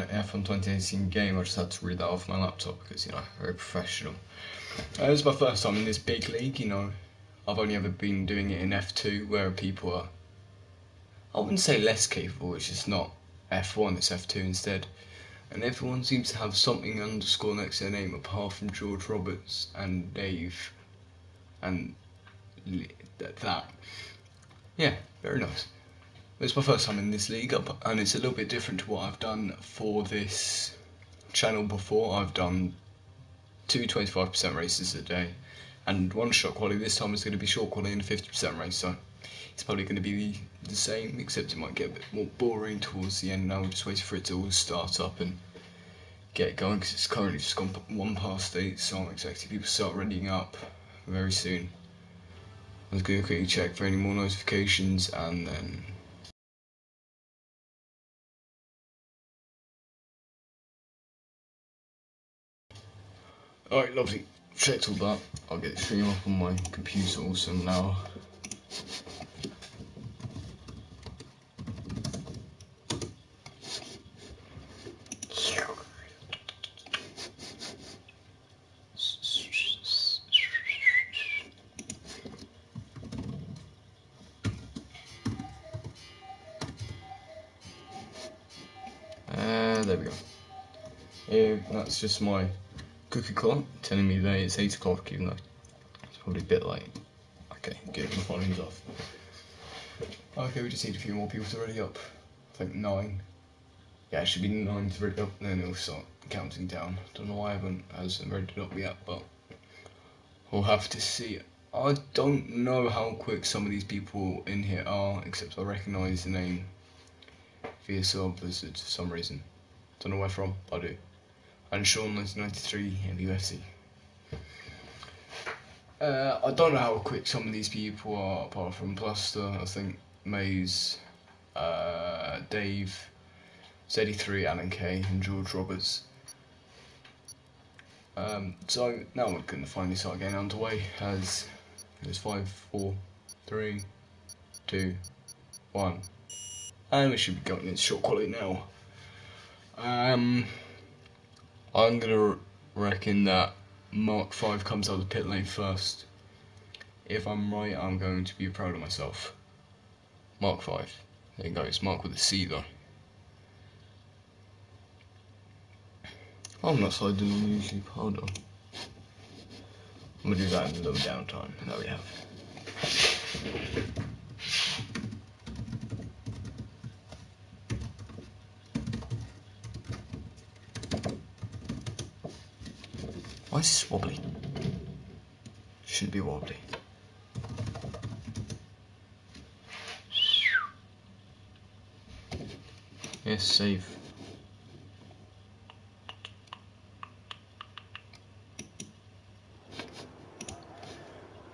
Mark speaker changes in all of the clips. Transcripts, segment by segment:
Speaker 1: F1 2018 game. I just had to read that off my laptop because, very professional. This is my first time in this big league, I've only ever been doing it in F2 where people are, I wouldn't say less capable, it's just not F1, it's F2 instead. And everyone seems to have something underscore next to their name apart from George Roberts and Dave and that. Yeah, very nice. It's my first time in this league and it's a little bit different to what I've done for this channel before. I've done 2 25% races a day and 1 short quality. This time it's going to be short quality and a 50% race, so it's probably going to be the same, except it might get a bit more boring towards the end. Now we're just waiting for it to all start up and get going because it's currently just gone 1 past 8, so I'm expecting people to start readying up very soon. I was going to quickly check for any more notifications and then... Alright, lovely. Checked all that. I'll get the stream up on my computer also now. There we go. That's just my cookie clock telling me that it's 8 o'clock, even though it's probably a bit late. Okay, good, my volume's off. Okay, we just need a few more people to ready up. I think 9. Yeah, it should be 9 to ready up, and then it'll start counting down. Don't know why I hasn't readied up yet, but we'll have to see. I don't know how quick some of these people in here are, except I recognise the name VSL Blizzard for some reason. Don't know where from, but I do. And Sean 1993 MUFC. I don't know how quick some of these people are, apart from Plaster, I think, Maze, Dave, Z83, Alan K, and George Roberts. So now we're going to finally start getting underway as it's 5, 4, 3, 2, 1. And we should be going in short quality now. I'm gonna reckon that Mark 5 comes out of the pit lane first. If I'm right, I'm going to be proud of myself. Mark 5. There you go, it's Mark with a C though. I'm not sliding on usually, hold on. I'm gonna do that in a little downtime. There we have. Why is this wobbly? Shouldn't be wobbly. Yes, save.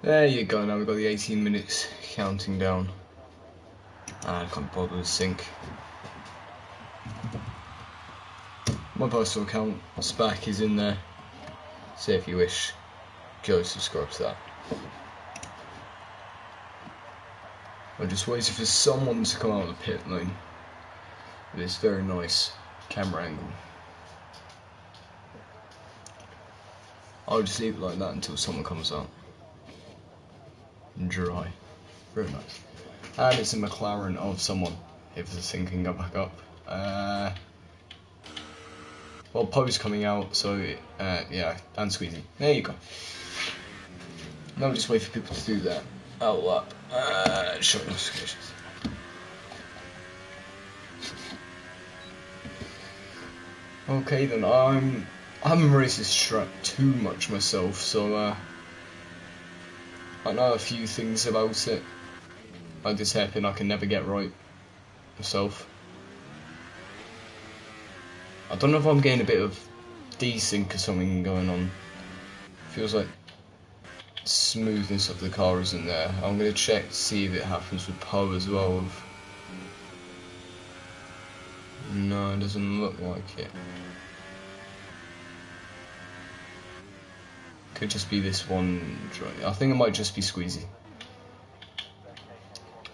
Speaker 1: There you go, now we've got the 18 minutes counting down. I can't bother with sync. My personal account spec is in there. So if you wish, go subscribe to that. I'm just waiting for someone to come out of the pit lane with this very nice camera angle. I'll just leave it like that until someone comes out. Dry. Very nice. And it's a McLaren of someone, if the thing can go back up. Well, Poe's coming out, so yeah, and Squeezy. There you go. Now we'll just wait for people to do that. Oh, up. Show notifications. Okay then, I haven't raced this track too much myself, so I know a few things about it. Like this hairpin I can never get right myself. I don't know if I'm getting a bit of desync or something going on. Feels like smoothness of the car isn't there. I'm going to check to see if it happens with Poe as well. No, it doesn't look like it. Could just be this one. I think it might just be Squeezy.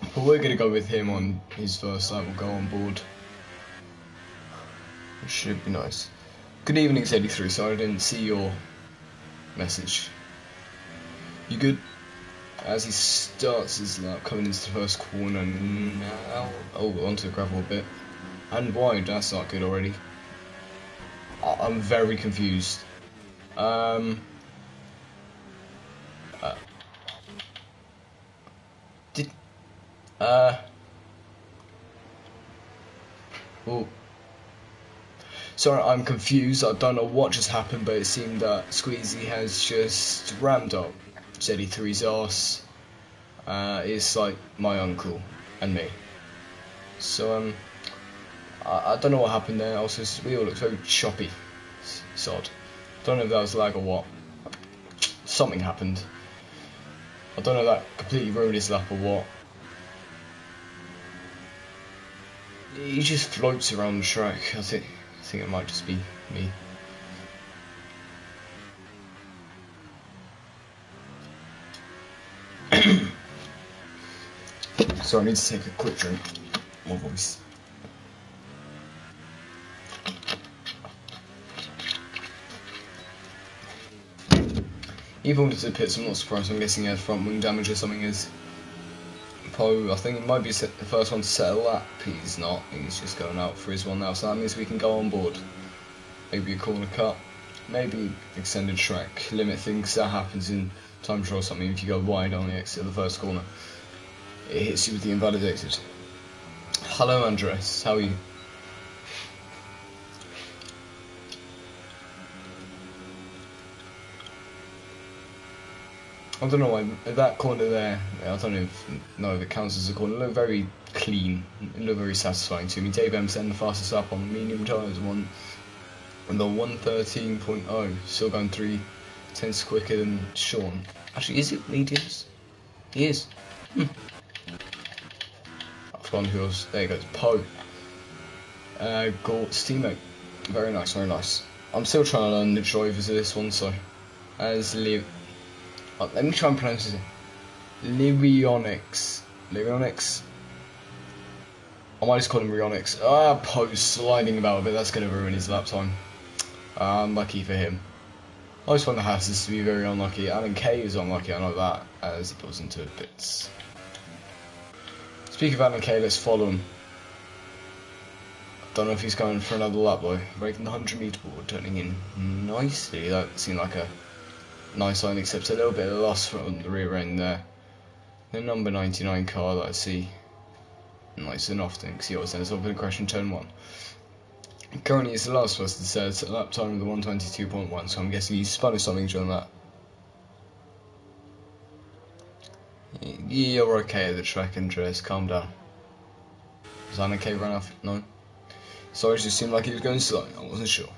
Speaker 1: But we're going to go with him on his first lap. We'll go on board. Which should be nice. Good evening, Z83. Sorry I didn't see your message. You good? As he starts his lap, coming into the first corner now. Oh, onto the gravel a bit. And wide, that's not good already. I'm very confused. Oh. Sorry, I'm confused. I don't know what just happened, but it seemed that Squeezy has just rammed up Z83's ass. It's like my uncle and me. So, I don't know what happened there. Also, this wheel looks very choppy. Sod. Don't know if that was lag or what. Something happened. I don't know if that completely ruined his lap or what. He just floats around the track. I think it might just be me. So I need to take a quick drink. My voice. Even with the pits, I'm not surprised. I'm guessing he had front wing damage or something. Is Poe, I think he might be the first one to set a lap. He's not. He's just going out for his one now. So that means we can go on board. Maybe a corner cut. Maybe extended track limit things. That happens in time trial or something. If you go wide on the exit of the first corner, it hits you with the invalidated. Hello, Andres. How are you? I don't know why that corner there. I don't know if it counts as a corner. It looked very clean. It looked very satisfying to me. Dave M sent the fastest up on medium tyres, on the 113.0, still going 3/10 quicker than Sean. Actually, is it mediums? He is. I've forgotten who else. There he goes. Poe. Gort's teammate. Very nice, very nice. I'm still trying to learn the drivers of this one, so as Liv. Let me try and pronounce it. Lyrionics. I might just call him Ryonix. Poe's sliding about a bit. That's going to ruin his lap time. Unlucky for him. I just find the Hasses to be very unlucky. Alan Kay is unlucky, I know that, as he goes into bits. Speaking of Alan Kay, let's follow him. Don't know if he's going for another lap though. Breaking the 100 metre board, turning in nicely. That seemed like a nice line, except a little bit of loss from the rear end there. The number 99 car that I see nice and often, because he always ends up in a crash in turn 1. Currently it's the last person to set a lap time of the 122.1, so I'm guessing he's spun or something during that. You're okay at the track, Andreas, calm down. Was Alan K run off? No? Sorry, it just seemed like he was going slow, I wasn't sure.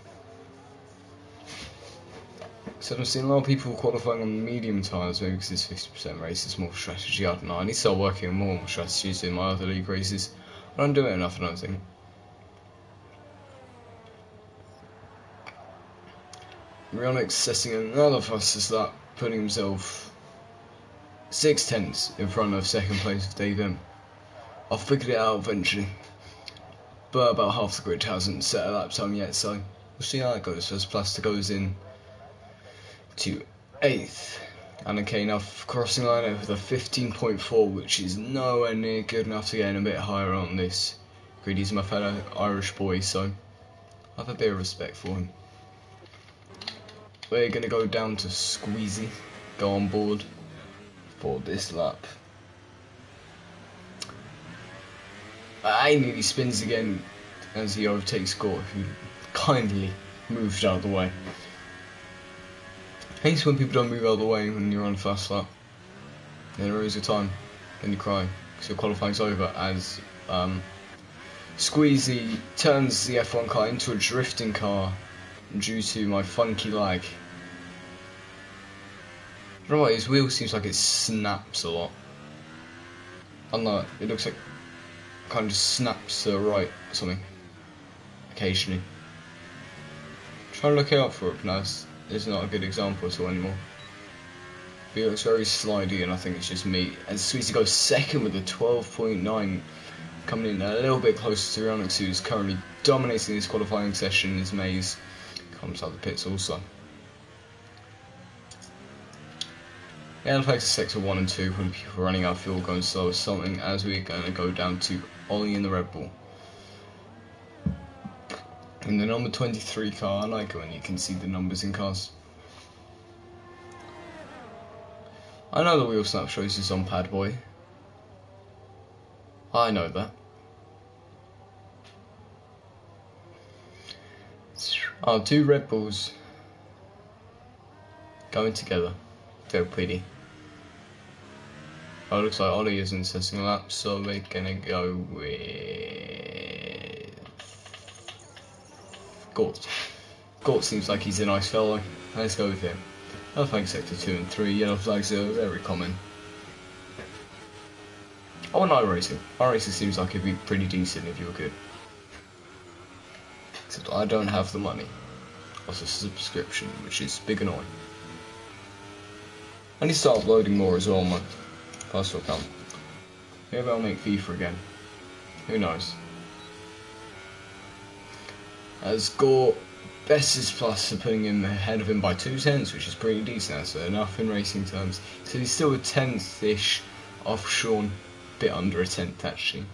Speaker 1: So I've seen a lot of people qualifying on medium tyres, maybe because it's 50% race, it's more strategy. I don't know. I need to start working on more strategies in my other league races. I don't do it enough, I don't think. Ryonix setting another fastest lap, putting himself 6/10 in front of second place of Dave M. I've figured it out eventually, but about half the grid hasn't set a lap time yet, so we'll see how that goes. As Plaster goes in to 8th, and okay, now crossing line over the 15.4, which is nowhere near good enough to get a bit higher on this grid. He's my fellow Irish boy, so I have a bit of respect for him. We're going to go down to Squeezy, go on board for this lap. I nearly spins again as he overtakes Gore, who kindly moved out of the way. I hate when people don't move out of the way when you're on a fast lap. There is a time when you cry because your qualifying's over, as Squeezy turns the F1 car into a drifting car due to my funky lag. I don't know why his wheel seems like it snaps a lot. I don't know, it looks like it kind of just snaps to the right or something occasionally. Try to look out for it, but it's not a good example at all anymore. But it looks very slidey, and I think it's just me. And Squeezy goes second with a 12.9, coming in a little bit closer to Ryonix, who's currently dominating this qualifying session is Maze. Comes out the pits also. Yeah, the sector 1 and 2, when people running out of fuel going slow or something, as we're going to go down to Ollie in the Red Bull. In the number 23 car, I like it when you can see the numbers in cars. I know the wheel snap shows is on Pad Boy. I know that. Oh, 2 Red Bulls going together. Very pretty. Oh, it looks like Ollie isn't setting a lap, so we're gonna go with Gort. Gort seems like he's a nice fellow. Let's go with him. Yellow flag sector 2 and 3. Yellow flags are very common. Oh, and iRacing. iRacing seems like it'd be pretty decent if you were good. Except I don't have the money. Also a subscription, which is big and annoying. I need to start uploading more as well, man. Plus will come. Maybe I'll make FIFA again. Who knows? As Gore, Bess's plus are putting him ahead of him by 2 tenths, which is pretty decent. That's enough in racing terms. So he's still a tenth-ish off Sean. Bit under a tenth actually.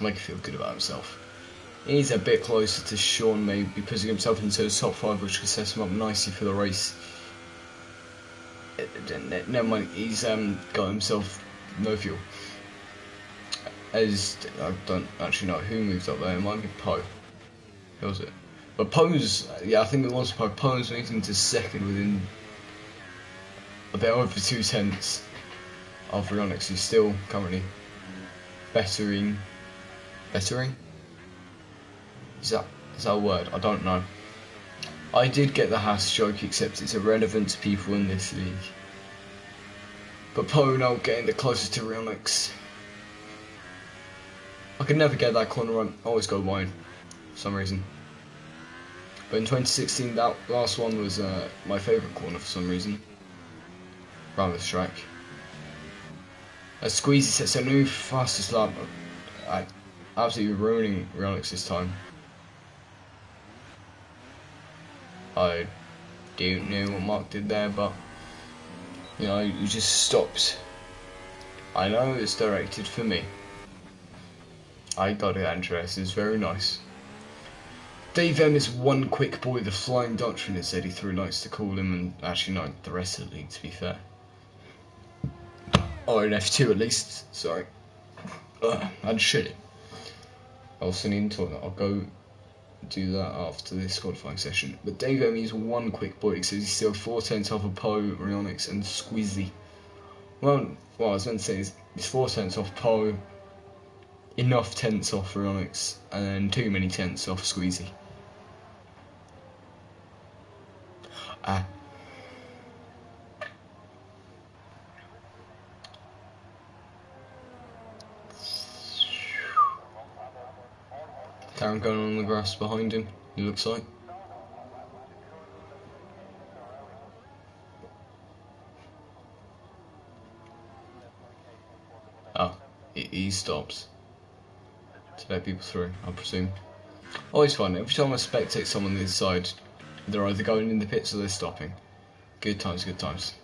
Speaker 1: Make him feel good about himself. He's a bit closer to Sean, maybe putting himself into the top 5, which could set him up nicely for the race. Never mind, he's got himself no fuel. As I don't actually know who moved up there. It might be Poe. Who was it? But Poe's, yeah, I think it was Poe. Poe's moved into second within a bit over 2 tenths of Rionics. He's still currently bettering. Bettering? Is that a word? I don't know. I did get the Haas joke, except it's irrelevant to people in this league. But Poe now getting the closest to Rionics. I could never get that corner run. I always go wide for some reason. But in 2016, that last one was my favourite corner for some reason. Around this track. Squeezy sets a new fastest lap. Absolutely ruining Rionics this time. I don't know what Mark did there, but you know, you just stopped. I know it's directed for me. I got it, Andres. It's very nice. Dave M is one quick boy, the Flying Dutchman, as Eddie Through likes to call him, and actually no, the rest of the league, to be fair. Or in F2 at least. Sorry. I'd shit it. I also need to. I'll go do that after this qualifying session. But Dave M is one quick boy, because he's still 4 tenths off of Poe, Rionics, and Squeezy. Well, what I was meant to say is he's 4 tenths off Poe, enough tenths off Rionics, and then too many tenths off Squeezy. Karen going on the grass behind him, he looks like. Oh, he stops to let people through, I presume. Always fun. Every time I spectate someone on the inside, they're either going in the pits or they're stopping. Good times, good times.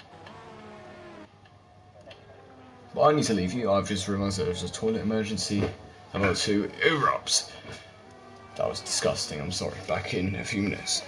Speaker 1: But I need to leave you. I've just realised that there's a toilet emergency about to erupt. That was disgusting, I'm sorry. Back in a few minutes.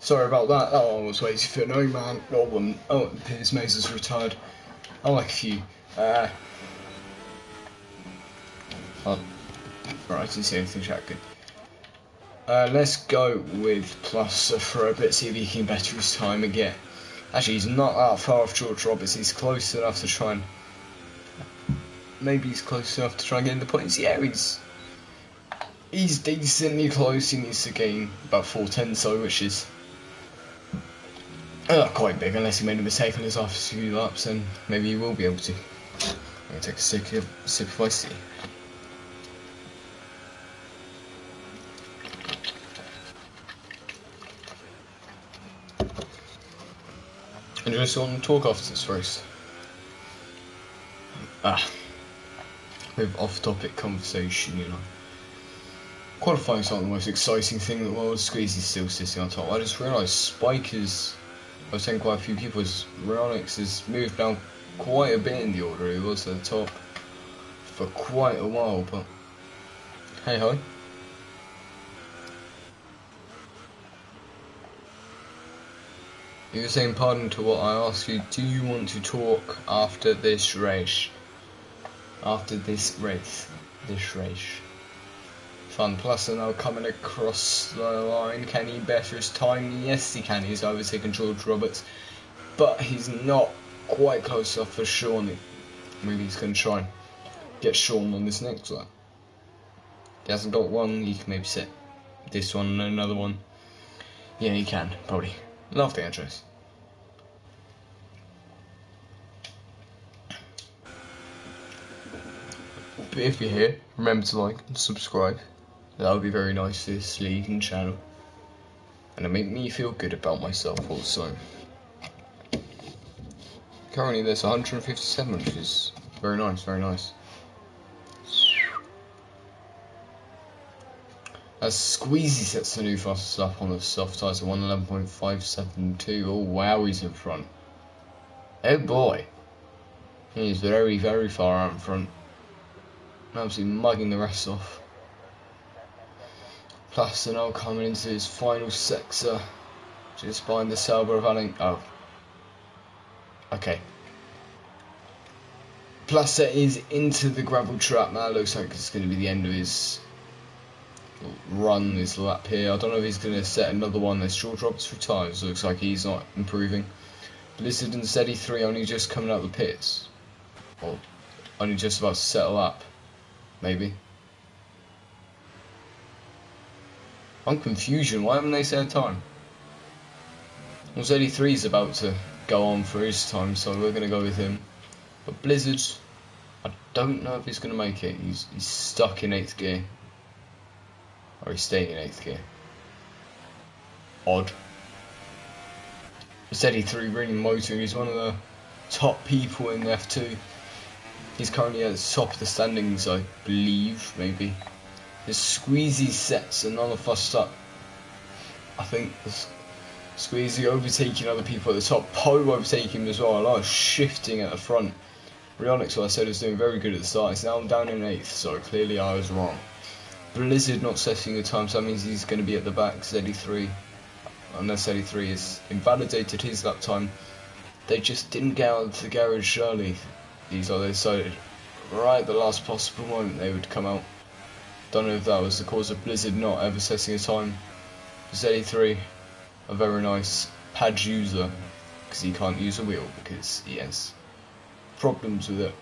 Speaker 1: Sorry about that. That one was way too fit. No man, no one. Oh, Piers Mazer's retired. I like a few. Oh, right, I didn't see anything chat good. Let's go with Plus for a bit, see if he can better his time again. Actually, he's not that far off George Roberts. He's close enough to try and... Maybe he's close enough to try and get in the points. Yeah, he's decently close. He needs to gain about 410, so which is quite big. Unless he made a mistake on his last few laps, then maybe he will be able to. I'm going to take a sip of iced tea. And just want to talk after this race. With off-topic conversation, you know. Qualifying's not the most exciting thing in the world. Squeezy's still sitting on top. I just realised Spike is... I was saying quite a few people, Rionix has moved down quite a bit in the order. He was at the top for quite a while, but... Hey ho. You were saying pardon to what I asked you. Do you want to talk after this race? After this race. Fun Plus are now coming across the line. Can he better his time? Yes he can. He's overtaken George Roberts. But he's not quite close enough for Sean. Maybe he's going to try and get Sean on this next lap. He hasn't got one. He can maybe set this one and another one. Yeah, he can. Probably. Love the entrance. But if you're here, remember to like and subscribe. That would be very nice to this league and channel. And it make me feel good about myself also. Currently there's 157, which is very nice, very nice. As Squeezy sets the new fastest lap on the soft tyres at 111.572. Oh wow, he's in front. Oh boy. He's very, very far out in front. Absolutely mugging the rest off. Plus now coming into his final sector. Just behind the Sauber of Allen. Oh. Okay. Placer is into the gravel trap now. Looks like it's going to be the end of his run, this lap here. I don't know if he's going to set another one. As George Roberts retires, looks like he's not improving. Blizzard and Steady 3 only just coming out of the pits. Or only just about to settle up. Maybe. I'm confusion. Why haven't they set a time? Well, Steady 3 is about to go on for his time, so we're going to go with him. But Blizzard, I don't know if he's going to make it. He's stuck in 8th gear. Or he's staying in 8th gear. Odd. Steady 3 really motoring. He's one of the top people in the F2. He's currently at the top of the standings, I believe, maybe. The Squeezy sets another fussed up. I think Squeezy overtaking other people at the top. Poe overtaking him as well. A lot of shifting at the front. Rionix, what I said, was doing very good at the start. He's now down in 8th, so clearly I was wrong. Blizzard not setting the time, so that means he's going to be at the back. Steady 3. Unless Steady 3 has invalidated his lap time. They just didn't get out of the garage early. They decided right at the last possible moment they would come out. Don't know if that was the cause of Blizzard not ever setting a time. Steady 3, a very nice pad user, because he can't use a wheel because he has problems with it.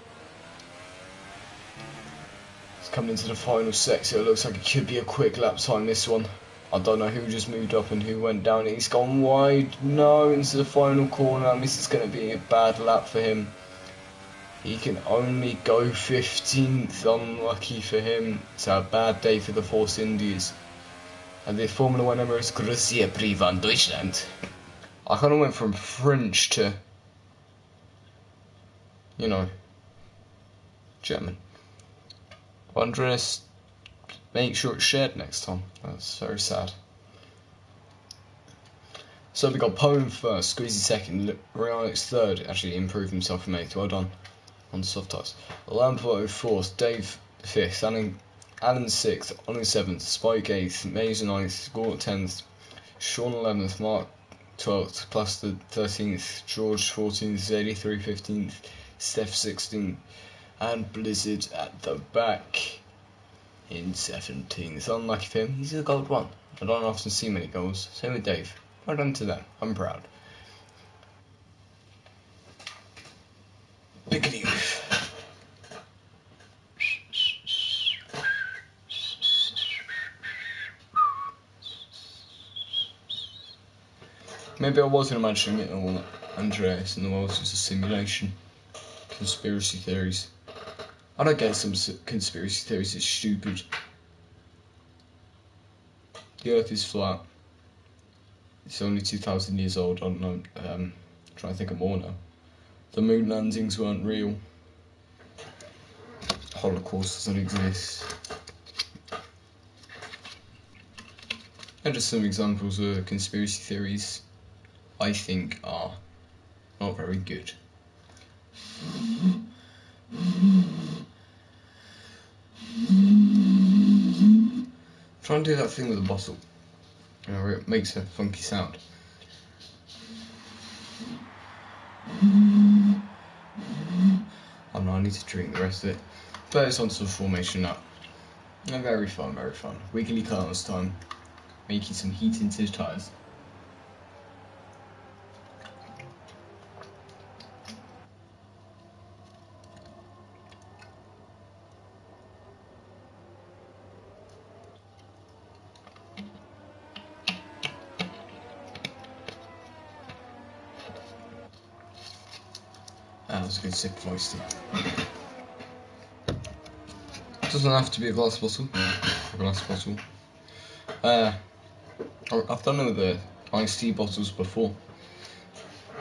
Speaker 1: It's coming into the final sector. It looks like it could be a quick lap time, this one. I don't know who just moved up and who went down. He's gone wide. No, into the final corner. And this is going to be a bad lap for him. He can only go 15th, unlucky for him. It's a bad day for the Force Indies. And the Formula 1 Emirates Grüße Privan Deutschland. I kind of went from French to, you know, German. Andreas, make sure it's shared next time. That's very sad. So we got Poe first, Squeezy second, Rionix third. Actually improved himself from 8th. Well done. On soft tyres. Lambo 4th, Dave 5th, Alan 6th, Ollie 7th, Spike 8th, Mason 9th, Gort 10th, Sean 11th, Mark 12th, plus the 13th, George 14th, 83 15th, Steph 16th, and Blizzard at the back in 17th. Unlucky for him, he's a gold one. I don't often see many goals. Same with Dave. Well done to them. I'm proud. Big news. Maybe I wasn't imagining it all, Andreas, and the world's just a simulation. Conspiracy theories. I don't get some conspiracy theories, it's stupid. The Earth is flat. It's only 2,000 years old, I don't know, I'm trying to think of more now. The moon landings weren't real. Holocaust doesn't exist. And just some examples of conspiracy theories I think are not very good. Try and do that thing with a bottle. You know, where it makes a funky sound. Oh no, I need to drink the rest of it. But it's onto the formation now. Very fun, very fun. Wiggly cars time. Making some heat into the tyres. That was a good sip of oyster. Doesn't have to be a glass bottle. I've done it with the iced tea bottles before,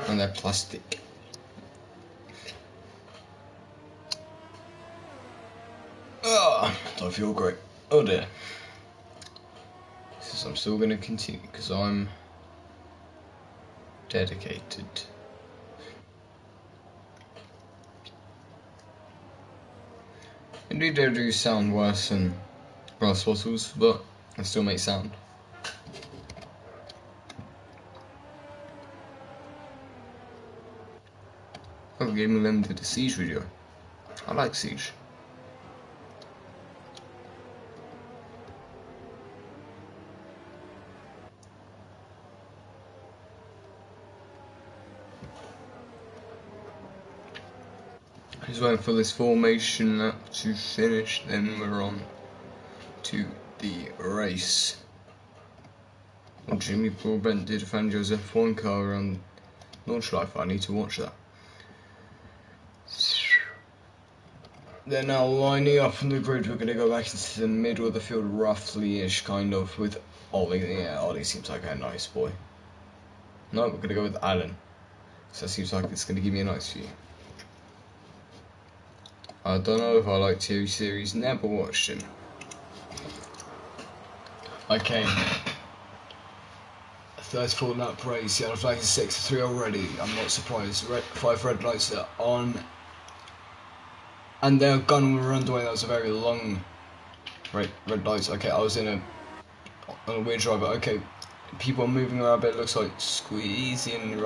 Speaker 1: and they're plastic. Don't feel great. Oh dear. Says I'm still going to continue because I'm dedicated. Indeed, they do sound worse than glass bottles, but they still make sound. Oh, Gaming Lemon did a Siege video. I like Siege. Just waiting for this formation lap to finish, then we're on to the race. Well, Jimmy Broadbent did a Fangio's F1 car on launch life. I need to watch that. They're now lining up on the grid. We're going to go back into the middle of the field, roughly-ish, kind of, with Ollie. Yeah, Ollie seems like a nice boy. No, we're going to go with Alan. So that seems like it's going to give me a nice view. I don't know if I like TV series, never watched him. Okay. 34 lap race, yellow flag is 6-3 already. I'm not surprised. 5 red lights are on. And their gun were underway. That was a very long red lights. Okay, I was on a weird drive, but okay. People are moving around a bit. It looks like Squeezy and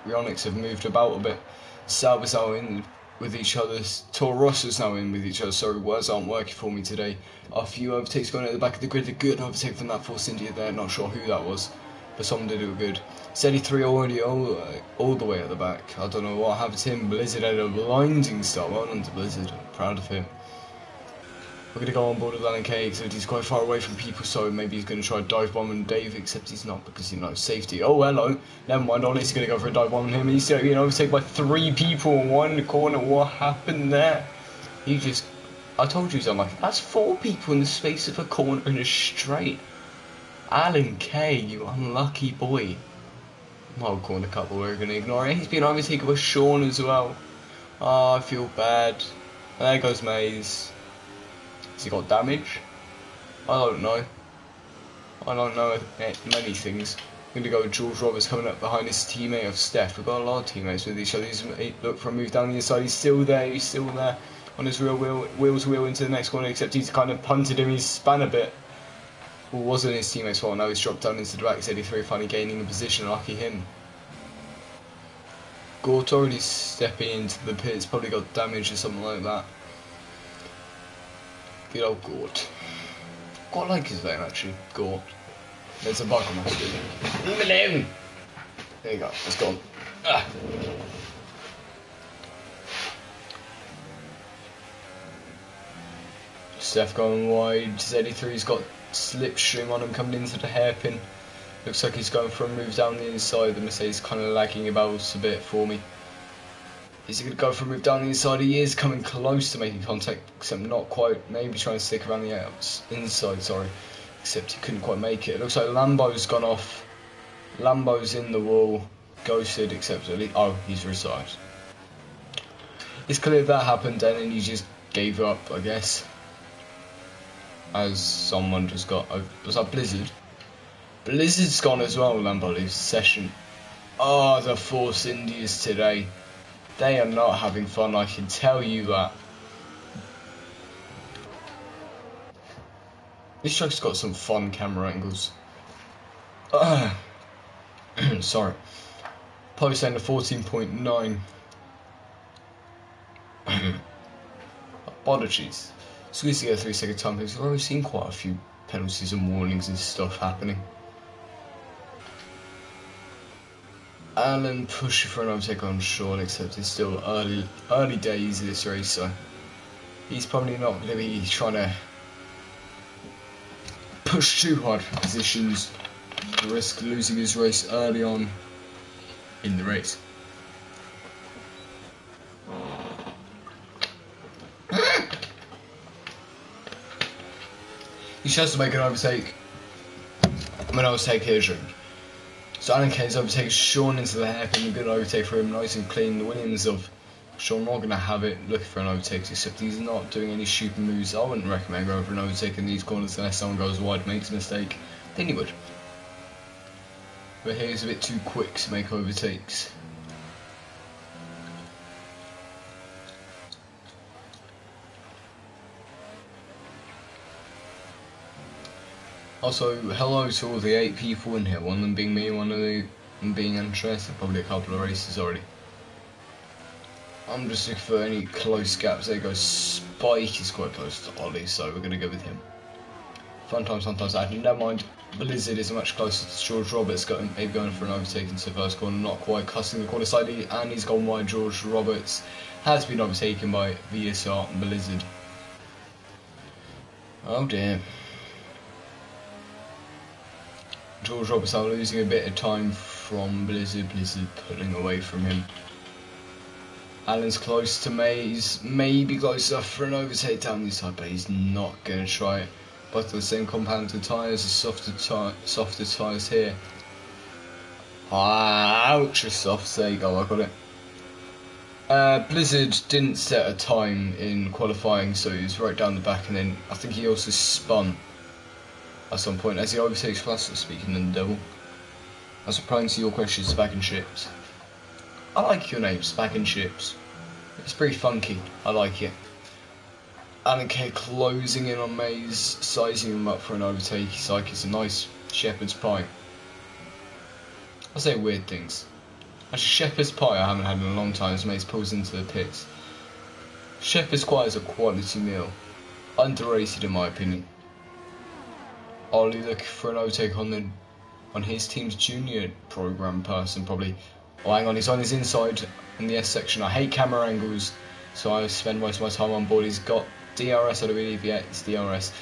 Speaker 1: Rionics have moved about a bit. Salva's now in with each other. Torossa's now in with each other. Sorry, words aren't working for me today. A few overtakes going at the back of the grid. A good overtake from that Force India there. Not sure who that was, but someone did it good. Z3 already all the way at the back. I don't know what happened to him. Blizzard had a blinding start. Well done to Blizzard. Proud of him. We're going to go on board with Alan K, except he's quite far away from people, so maybe he's going to try dive bomb and Dave, except he's not because, you know, safety. Oh, hello. Never mind. Ollie's going to go for a dive bomb on him. He's getting overtaken by 3 people in one corner. What happened there? He just... I told you he's unlucky. That's 4 people in the space of a corner in a straight. Alan K, you unlucky boy. Well, corner couple, we're going to ignore it. He's been overtaken by Sean as well. Oh, I feel bad. And there goes Maze. Has he got damage? I don't know. I don't know many things. I'm going to go with George Roberts coming up behind his teammate of Steph. We've got a lot of teammates with each other. Look for a move down the inside. He's still there. He's still there. On his real wheel to wheel into the next corner, except he's kind of punted him. He's span a bit. Well, wasn't his teammate's fault. Now he's dropped down into the back. 83 finally gaining a position. Lucky him. Gort already stepping into the pits. Probably got damage or something like that. Good old Gort. Quite like his name actually. Gort. There's a bug on my screen. Leave me alone! There you go. It's gone. Ah. Steph going wide. Z83's got slipstream on him coming into the hairpin. Looks like he's going for a move down the inside. The Mercedes kind of lagging about a bit for me. Is he going to go for a move down the inside? He is coming close to making contact, except not quite. Maybe trying to stick around the inside, sorry. Except he couldn't quite make it. It looks like Lambo's gone off. Lambo's in the wall. Ghosted, except at least, oh, he's retired. It's clear that happened then, and he just gave up, I guess. As someone just got, was that Blizzard? Blizzard's gone as well. Lambo leaves the session. Oh, the Force Indias today. They are not having fun, I can tell you that. This track's got some fun camera angles. Sorry. Post end of 14.9. Apologies. Squeeze to get a 3-second time because we've already seen quite a few penalties and warnings and stuff happening. Alan pushing for an overtake on Sean, except it's still early days of this race, so he's probably not going to be trying to push too hard for positions to risk losing his race early on in the race. He tries to make an overtake. An overtake here, so Alan K's overtakes Sean into the hairpin. A good overtake for him, nice and clean. The Williams of Sean not going to have it, looking for an overtake, except he's not doing any stupid moves. I wouldn't recommend going for an overtake in these corners unless someone goes wide, makes a mistake, then he would. But here he's a bit too quick to make overtakes. Also, hello to all the 8 people in here, one of them being me, one of them being Andres, and probably a couple of races already. I'm just looking for any close gaps. There goes Spike, is quite close to Ollie, so we're going to go with him. Fun times, sometimes I never mind. Blizzard is much closer to George Roberts, maybe going for an overtake into the first corner, not quite cutting the corner slightly, and he's gone wide. George Roberts has been overtaken by VSR Blizzard. Oh dear. George Roberts now losing a bit of time from Blizzard pulling away from him. Alan's close to Mays, maybe close enough for an overtake down the side, but he's not going to try it. Both the same compounded tyres, softer tyres here. Ultra soft, there you go, I got it. Blizzard didn't set a time in qualifying, so he was right down the back, and then I think he also spun at some point as he overtakes faster, speaking than the devil. That's replying to your question, Spag and Chips. I like your name, Spag and Chips. It's pretty funky, I like it. Alan K closing in on Mays, sizing him up for an overtake. He's like, it's a nice shepherd's pie. I say weird things. Actually, shepherd's pie I haven't had in a long time as Mays pulls into the pits. Shepherd's pie is a quality meal. Underrated in my opinion. Ollie looking for an overtake on his team's junior program person, probably. Oh, hang on, he's on his inside in the S section. I hate camera angles, so I spend most of my time on board. He's got DRS, I believe, yeah, it's DRS.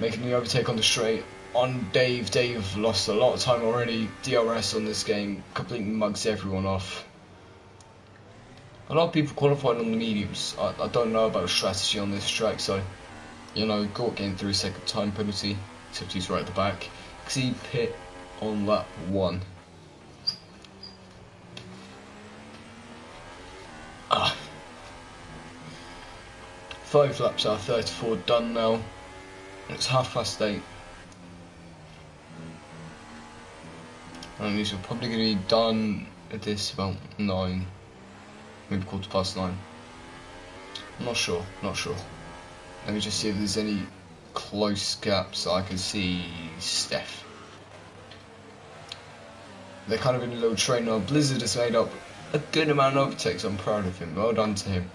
Speaker 1: Making the overtake on the straight on Dave. Dave lost a lot of time already. DRS on this game completely mugs everyone off. A lot of people qualified on the mediums. I don't know about strategy on this track, so, you know, Gort getting 3-second time penalty. Except he's right at the back. See pit on lap 1. Ah. 5 laps out of 34 done now. It's 8:30. And these are probably going to be done at this about 9. Maybe 9:15. I'm not sure. Let me just see if there's any close gap, so I can see Steph. They're kind of in a little train now. Blizzard has made up a good amount of overtakes. I'm proud of him. Well done to him.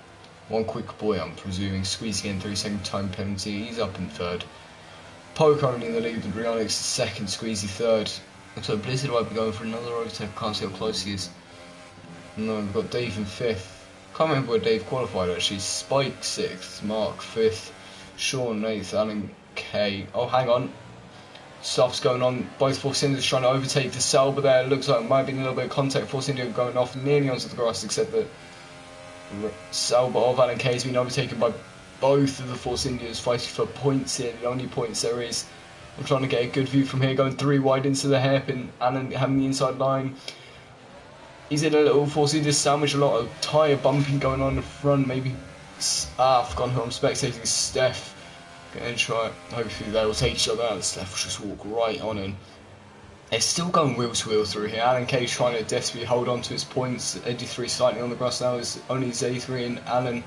Speaker 1: One quick boy, I'm presuming, squeezing in 3-second time penalty. He's up in third. Poe currently in the lead with Rionix second, Squeezy third. So Blizzard might be going for another overtake. Can't see how close he is. No, we've got Dave in fifth. Can't remember where Dave qualified actually. Spike sixth, Mark fifth, Sean eighth, Alan K. Oh, hang on. Stuff's going on. Both Force Indians trying to overtake the Sauber there. Looks like it might be a little bit of contact. Force India going off nearly onto the grass, except that Sauber of Alan K has been overtaken by both of the Force Indians fighting for points here. The only points there is. I'm trying to get a good view from here, going 3 wide into the hairpin. Alan having the inside line. He's in a little Force India sandwich, a lot of tyre bumping going on in the front. Maybe I've forgotten who I'm spectating. Steph. Gonna try. Hopefully they'll take each other out. Steph will just walk right on in. They're still going wheel to wheel through here. Alan K's trying to desperately hold on to his points. 83 slightly on the grass now. It's only Z3 and Alan.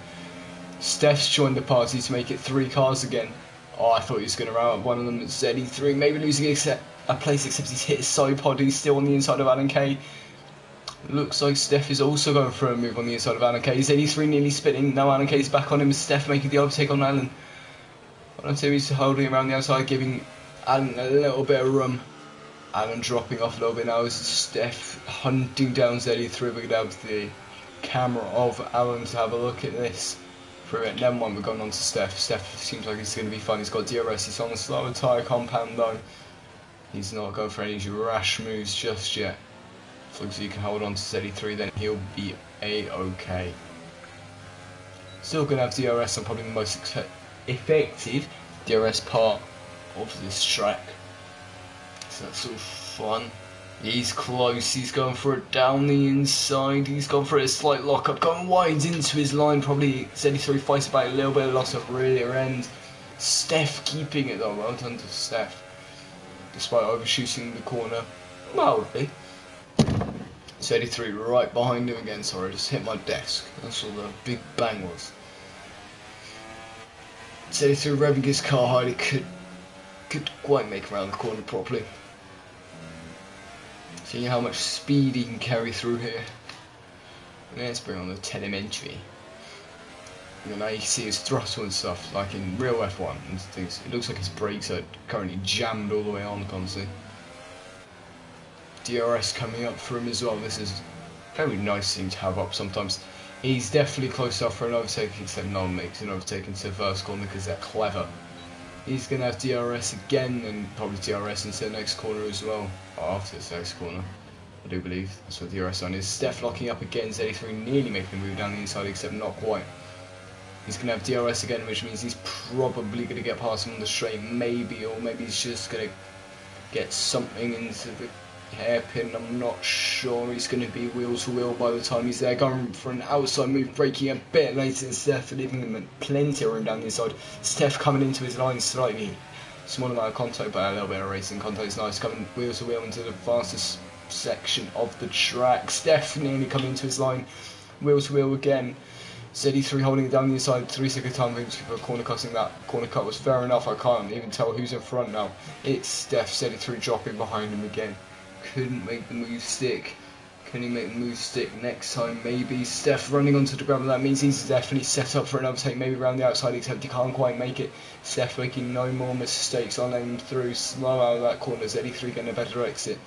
Speaker 1: Steph's joined the party to make it 3 cars again. Oh, I thought he was going to round up one of them. Z3 maybe losing a place, except he's hit his side pod. He's still on the inside of Alan K. Looks like Steph is also going for a move on the inside of Alan K. Z3 nearly spinning. Now Alan K's back on him. Steph making the overtake on Alan. He's holding around the outside, giving Alan a little bit of room. Alan dropping off a little bit now as Steph hunting down Z3. We're going to have the camera of Alan to have a look at this. Through it. Never mind, we're going on to Steph. Steph seems like it's going to be fun. He's got DRS. He's on a slower tyre compound though. He's not going for any rash moves just yet. As long as he can hold on to Z3, then he'll be A-OK. Still going to have DRS on probably the most effective DRS part of this track. So that's all fun. He's close, he's going for it down the inside, he's gone for a slight lock-up, going wide into his line, probably Z3 fights about a little bit of loss of rear end. Steph keeping it though, well done to Steph. Despite overshooting the corner, mildly. Z3 right behind him again, sorry, I just hit my desk, that's all the big bang was. Z3 revving his car hard, he could quite make around the corner properly. See how much speed he can carry through here. Let's bring on the telemetry. And now you can see his throttle and stuff, like in real F1 and things. It looks like his brakes are currently jammed all the way on, constantly. DRS coming up for him as well. This is a very nice thing to have up sometimes. He's definitely close enough for an overtake, except no one makes an overtake into the first corner because they're clever. He's going to have DRS again, and probably DRS into the next corner as well. After this next corner, I do believe. That's what DRS on is. Steph locking up again, Z3 nearly making a move down the inside, except not quite. He's going to have DRS again, which means he's probably going to get past him on the straight, maybe, or maybe he's just going to get something into the hairpin. I'm not sure. He's going to be wheel to wheel by the time he's there, going for an outside move, braking a bit later than Steph, leaving him plenty of room down the inside. Steph coming into his line slightly, small amount of contact, but a little bit of racing contact is nice. Coming wheel to wheel into the fastest section of the track. Steph nearly coming into his line, wheel to wheel again. Z3 holding it down the inside, 3-second time for corner cutting. That corner cut was fair enough. I can't even tell who's in front now. It's Steph. Z3 dropping behind him again. Couldn't make the move stick. Can he make the move stick next time? Maybe. Steph running onto the gravel. That means he's definitely set up for an overtake, maybe around the outside, except he can't quite make it. Steph making no more mistakes on letting him through. Slow out of that corner. Z3 getting a better exit.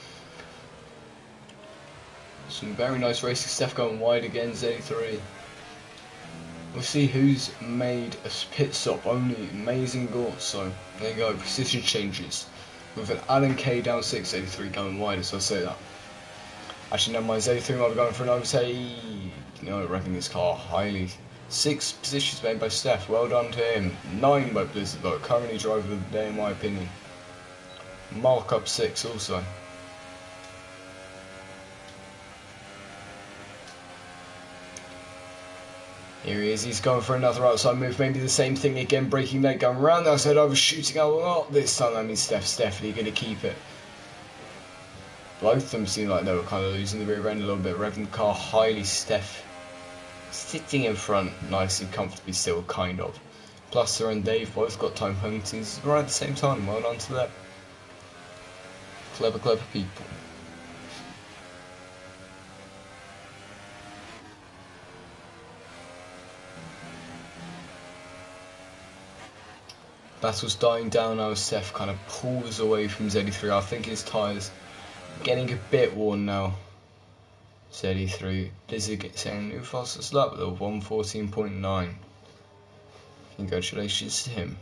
Speaker 1: Some very nice racing. Steph going wide again. Z3. We'll see who's made a pit stop. Only Amazing Gore. So there you go. Precision changes. With an Alan K down 6, Z3 going wide, so I say that. Actually, never mind, Z3 might be going for an overtake. Wrecking his car highly. 6 positions made by Steph, well done to him. 9 by Blizzard, though, currently driver of the day in my opinion. Mark up 6 also. Here he is, he's going for another outside move, maybe the same thing again, braking late, going around the outside, overshooting out a lot this time. That means Steph's definitely going to keep it. Both of them seem like they were kind of losing the rear end a little bit, revving the car highly. Steph sitting in front, nicely, comfortably still, kind of. Plaster and Dave both got time penalties right at the same time. Well done to them. Clever, clever people. Battle's dying down now as Steph kind of pulls away from Z3. I think his tyres getting a bit worn now. Z3. Blizzard saying new fastest lap though, 1:14.9. Congratulations to him.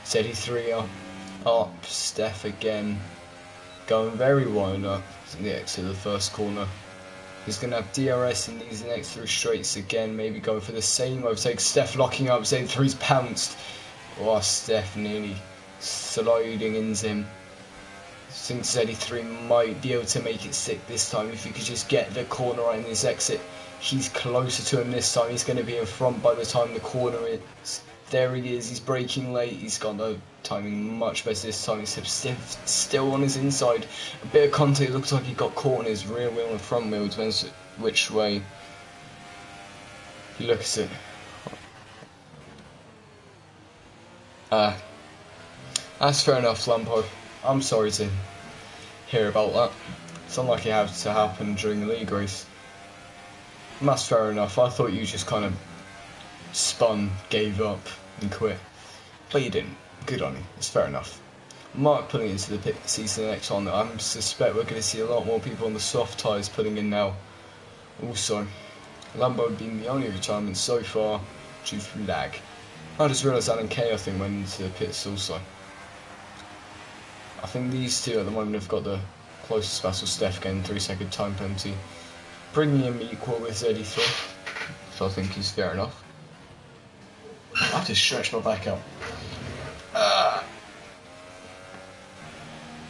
Speaker 1: Z3 up, Steph again. Going very wide up in the exit of the first corner. He's going to have DRS in these next 3 straights again, maybe going for the same overtake. Steph locking up, Z3's pounced. Oh, Steph nearly sliding into him. I think Z3 might be able to make it stick this time if he could just get the corner right in this exit. He's closer to him this time, he's going to be in front by the time the corner is. There he is, he's braking late, he's got no timing much better this time, except still on his inside. A bit of contact, looks like he got caught in his rear wheel and front wheel, depends which way you look at it. That's fair enough, Lampo. I'm sorry to hear about that. It's unlikely to have to happen during the league race. And that's fair enough. I thought you just kind of spun, gave up and quit, but you didn't. Good on you, it's fair enough. Mark putting into the pit season the next one. I suspect we're going to see a lot more people on the soft tyres putting in now. Also, Lambo being the only retirement so far due to lag. I just realised Alan Kay I think went into the pits also. I think these two at the moment have got the closest battle. Steph getting 3-second time penalty, bringing him equal with Z3, so I think he's fair enough. I have to stretch my back out.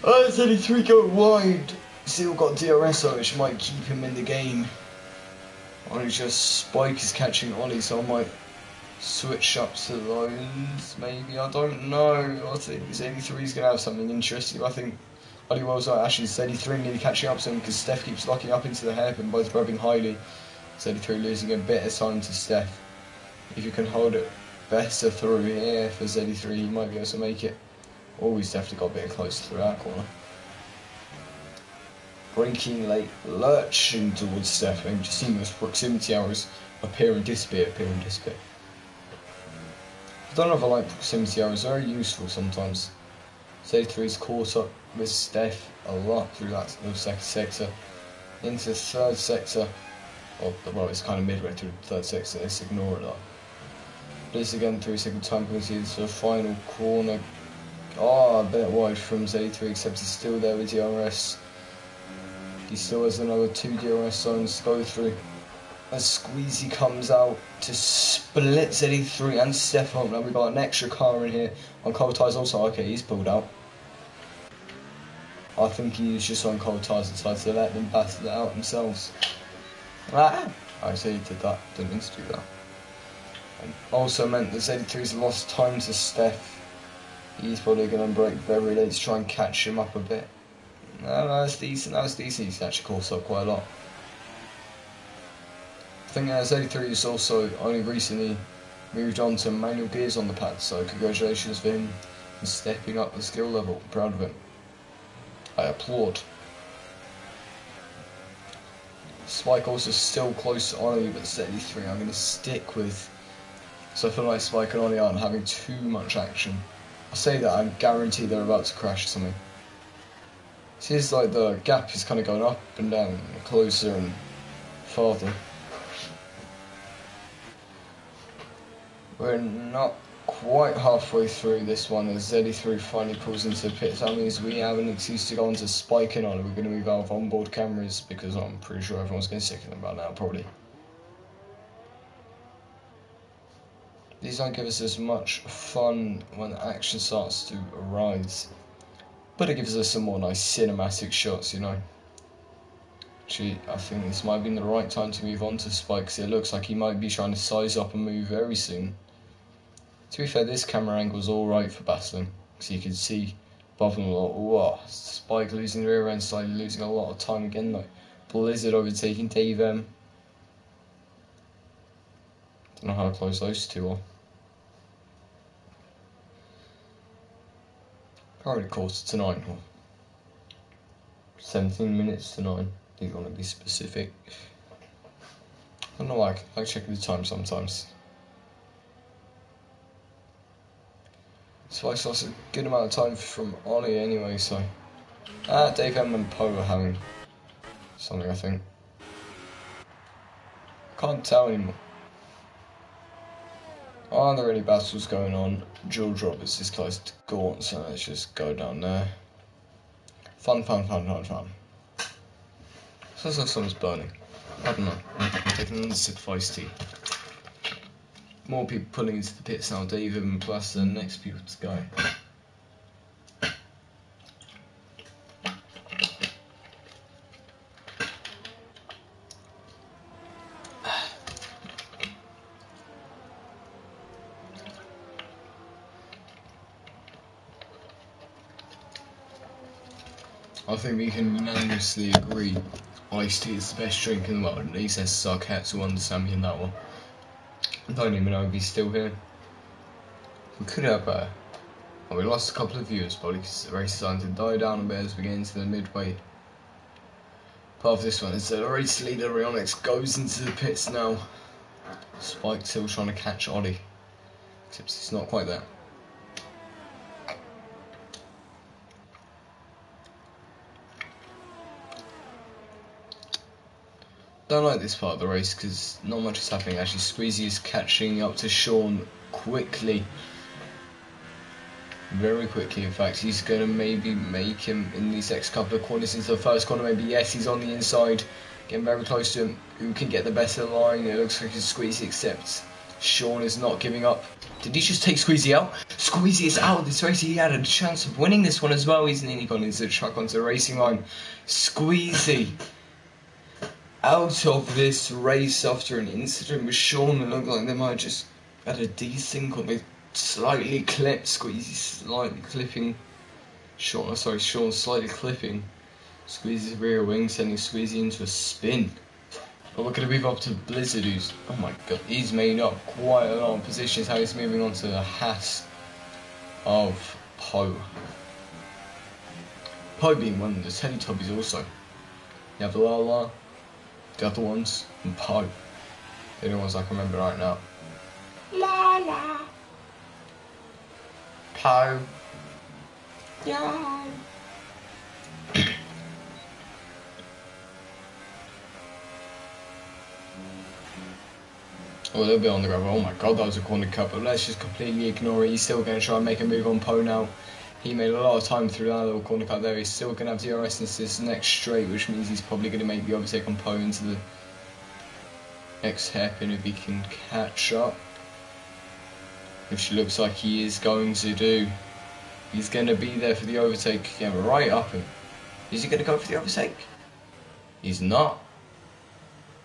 Speaker 1: Z3 going wide. Still got DRS on, which might keep him in the game. Only just Spike is catching Ollie, so I might switch up to those. Maybe, I don't know. I think Z3 is going to have something interesting. I think Ollie Wells actually Z3 nearly catching up to him because Steph keeps locking up into the hairpin, both rubbing highly. Z3 losing a bit of time to Steph. If you can hold it better through here for Z3, he might be able to make it. Oh, he's definitely got a bit closer through that corner. Braking late, lurching towards Steph, and just seeing those proximity arrows appear and disappear, appear and disappear. I don't know if I like proximity arrows, very useful sometimes. Z3's caught up with Steph a lot through that little second sector. Into the third sector, well it's kind of midway through the third sector, let's ignore it. Bliss again, 3-second time penalty into the final corner. Oh, a bit wide from Z3, except he's still there with DRS. He still has another 2 DRS zones to go through. As Squeezy comes out to split Z3 and Steph up. Now we've got an extra car in here on cold tyres also. Okay, he's pulled out. I think he's just on cold tyres and decided to let them battle it out themselves. I see he did that, didn't mean to do that. And also meant that Z3's lost time to Steph. He's probably going to brake very late to try and catch him up a bit. No, that's decent, he's actually caught up quite a lot. I think Z3 has also only recently moved on to manual gears on the pad, so congratulations for him for stepping up the skill level. I'm proud of him. I applaud. Spike also still close to Ollie, but Z3 I'm going to stick with. So I feel like Spike and Ollie aren't having too much action. I say that, I guarantee they're about to crash something. Seems like the gap is kind of going up and down, closer and farther. We're not quite halfway through this one as Z3 finally pulls into the pits. That means we have an excuse to go on to Spike and Ollie. We're going to move out of onboard cameras because I'm pretty sure everyone's getting sick of them by now, probably. These don't give us as much fun when action starts to arise, but it gives us some more nice cinematic shots, you know. Actually, I think this might have been the right time to move on to Spike, because it looks like he might be trying to size up and move very soon. To be fair, this camera angle is alright for battling, because you can see above him a lot. Whoa, Spike losing the rear end, slightly losing a lot of time again though. Blizzard overtaking Dave M. Don't know how close those two are. Probably 8:45 or 17 minutes to 9. If you want to be specific. I don't know why I check the time sometimes. So I lost a good amount of time from Ollie anyway, so. Dave M and Poe are having something, I think. Can't tell anymore. Aren't there any battles going on? Jewel Drop is this close to Gaunt, so let's just go down there. Fun. Sounds like someone's burning. I don't know. Taking another sip of iced tea. More people pulling into the pits now, Dave and plus the next people to go. I think we can unanimously agree iced tea is the best drink in the world. At least there's Sarkat who understand me in that one. I don't even know if he's still here. We could have well, we lost a couple of viewers probably because the race is starting to die down a bit as we get into the midway part of this one. It's the race leader Ryonix goes into the pits now. Spike's still trying to catch Ollie, except he's not quite there. Don't like this part of the race because not much is happening actually. Squeezy is catching up to Sean quickly. Very quickly, in fact. He's going to maybe make him in these next couple of corners into the first corner. Maybe, yes, he's on the inside. Getting very close to him. Who can get the better line? It looks like it's Squeezy, except Sean is not giving up. Did he just take Squeezy out? Squeezy is out of this race. He had a chance of winning this one as well. He's nearly gone into the truck onto the racing line. Squeezy out of this race after an incident with Sean. It looked like they might have just had a desync or they slightly clipped Squeezy, slightly clipping Sean, Sean slightly clipping Squeezy's rear wing, sending Squeezy into a spin. But we're going to move up to Blizzard, who's, oh my god, he's made up quite a lot of positions. How he's moving on to the hat of Poe. Poe being one of the Teletubbies also. You have Lala, the other ones, and Poe. The only ones I can remember right now. Lala. Poe. Yeah. Oh, they'll be on the gravel. Oh my god, that was a corner cut, but let's just completely ignore it. He's still going to try and make a move on Poe now. He made a lot of time through that little corner cut there. He's still going to have DRS into this next straight, which means he's probably going to make the overtake on Poe into the next hairpin if he can catch up. Which looks like he is going to do. He's going to be there for the overtake again, right up him. Is he going to go for the overtake? He's not.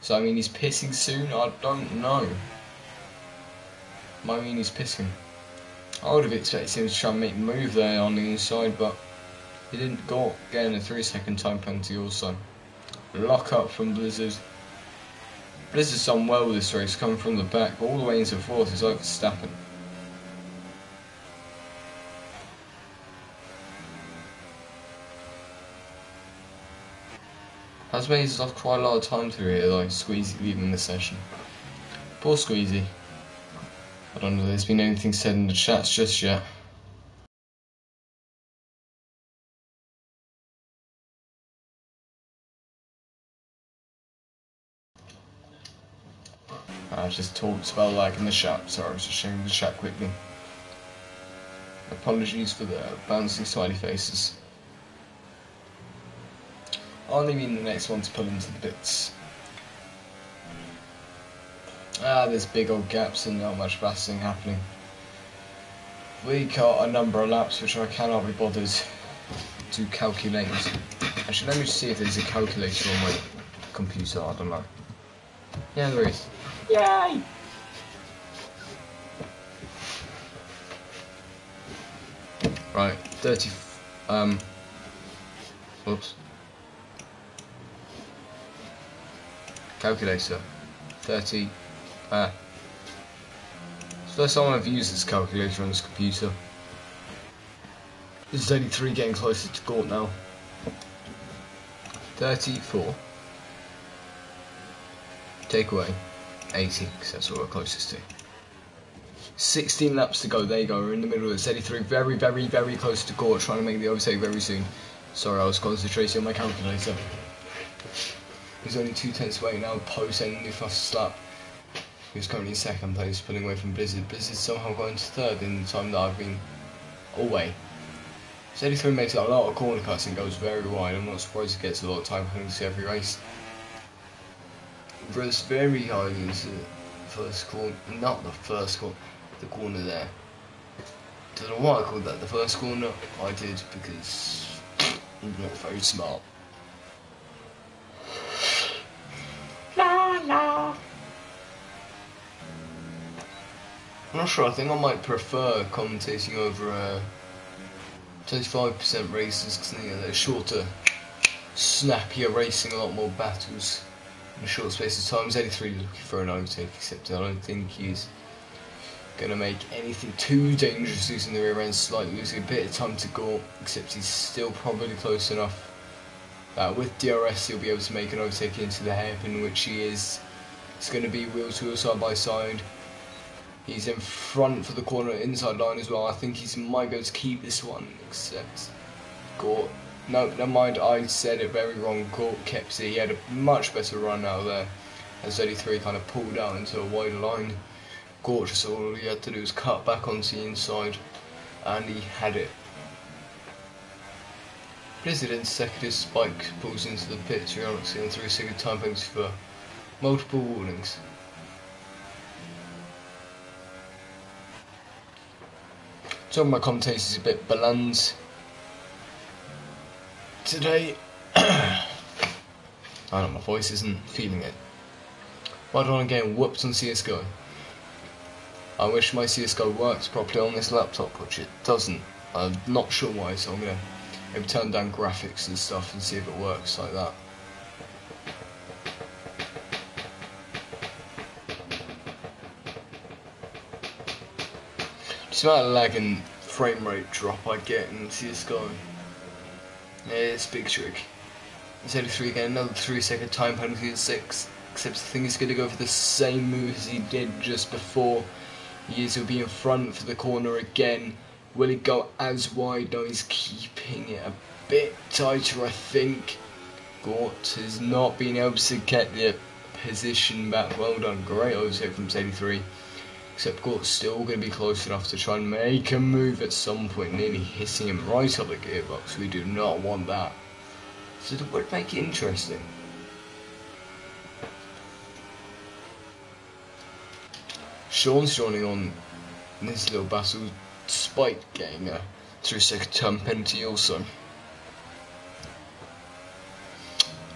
Speaker 1: So, I mean, he's pissing soon? I don't know. I mean, he's pissing. I would have expected him to try and make the move there on the inside, but he didn't go getting a 3-second time penalty also. Lock up from Blizzard. Blizzard's done well with this race, coming from the back, but all the way into fourth is like Verstappen. Hasmai's lost quite a lot of time through here, like Squeezy leaving the session. Poor Squeezy. I don't know if there's been anything said in the chats just yet. I just talked about lag in the chat, sorry, I was just sharing the chat quickly. Apologies for the bouncing smiley faces. I'll only mean the next one to pull into the bits. There's big old gaps and not much battling happening. We got a number of laps which I cannot be bothered to calculate. Actually, let me see if there's a calculator on my computer, I don't know. Yeah, there is. Yay! Right, 30, whoops. Calculator, 30, First time I've used this calculator on this computer. This is only 3 getting closer to Gort now. 34. Take away 80, because that's what we're closest to. 16 laps to go, there you go, we're in the middle of this. 83, very, very, very close to Gort, trying to make the overtake very soon. Sorry, I was concentrating on my calculator. He's only 2 tenths away now, post ending the fastest lap. He was currently in 2nd place, pulling away from Blizzard. Blizzard somehow got into 3rd in the time that I've been away. 83 makes a lot of corner cuts and goes very wide. I'm not surprised he gets a lot of time penalty every race. Rose very highly into the first corner, not the first corner, the corner there. Don't know why I called that the first corner. I did because I'm not very smart. La la. I'm not sure, I think I might prefer commentating over 25% races because they're shorter, snappier racing, a lot more battles in a short space of time. He's 83 looking for an overtake, except I don't think he's going to make anything too dangerous, losing the rear end slightly, losing a bit of time to go, except he's still probably close enough that with DRS he'll be able to make an overtake into the hairpin, which he is. It's going to be wheel to wheel, side by side. He's in front for the corner inside line as well. I think he might be able to keep this one, except Gort. No, never mind, I said it very wrong. Gort kept it. He had a much better run out there as 33 kind of pulled out into a wider line. Gort just all he had to do was cut back onto the inside, and he had it. Blizzard in 2nd as Spike pulls into the pits. We're not seeing 3-second time penalty for multiple warnings. Some of my commentators a bit bland today. I know my voice isn't feeling it. Why don't I get whooped on CSGO? I wish my CSGO works properly on this laptop, which it doesn't. I'm not sure why, so I'm gonna maybe turn down graphics and stuff and see if it works like that. Just about lag and frame rate drop I get in CSGO. Yeah, it's a big trick. It's 83 again, another 3-second time penalty at 6. Except I think he's going to go for the same move as he did just before. He'll be in front for the corner again. Will he go as wide? No, he's keeping it a bit tighter, I think. Gort has not been able to get the position back. Well done, great overtake from 83. Except Gort's still going to be close enough to try and make a move at some point, nearly hitting him right up the gearbox. We do not want that. So it would make it interesting. Sean's joining on this little battle. Spike getting a 3-second time penalty also.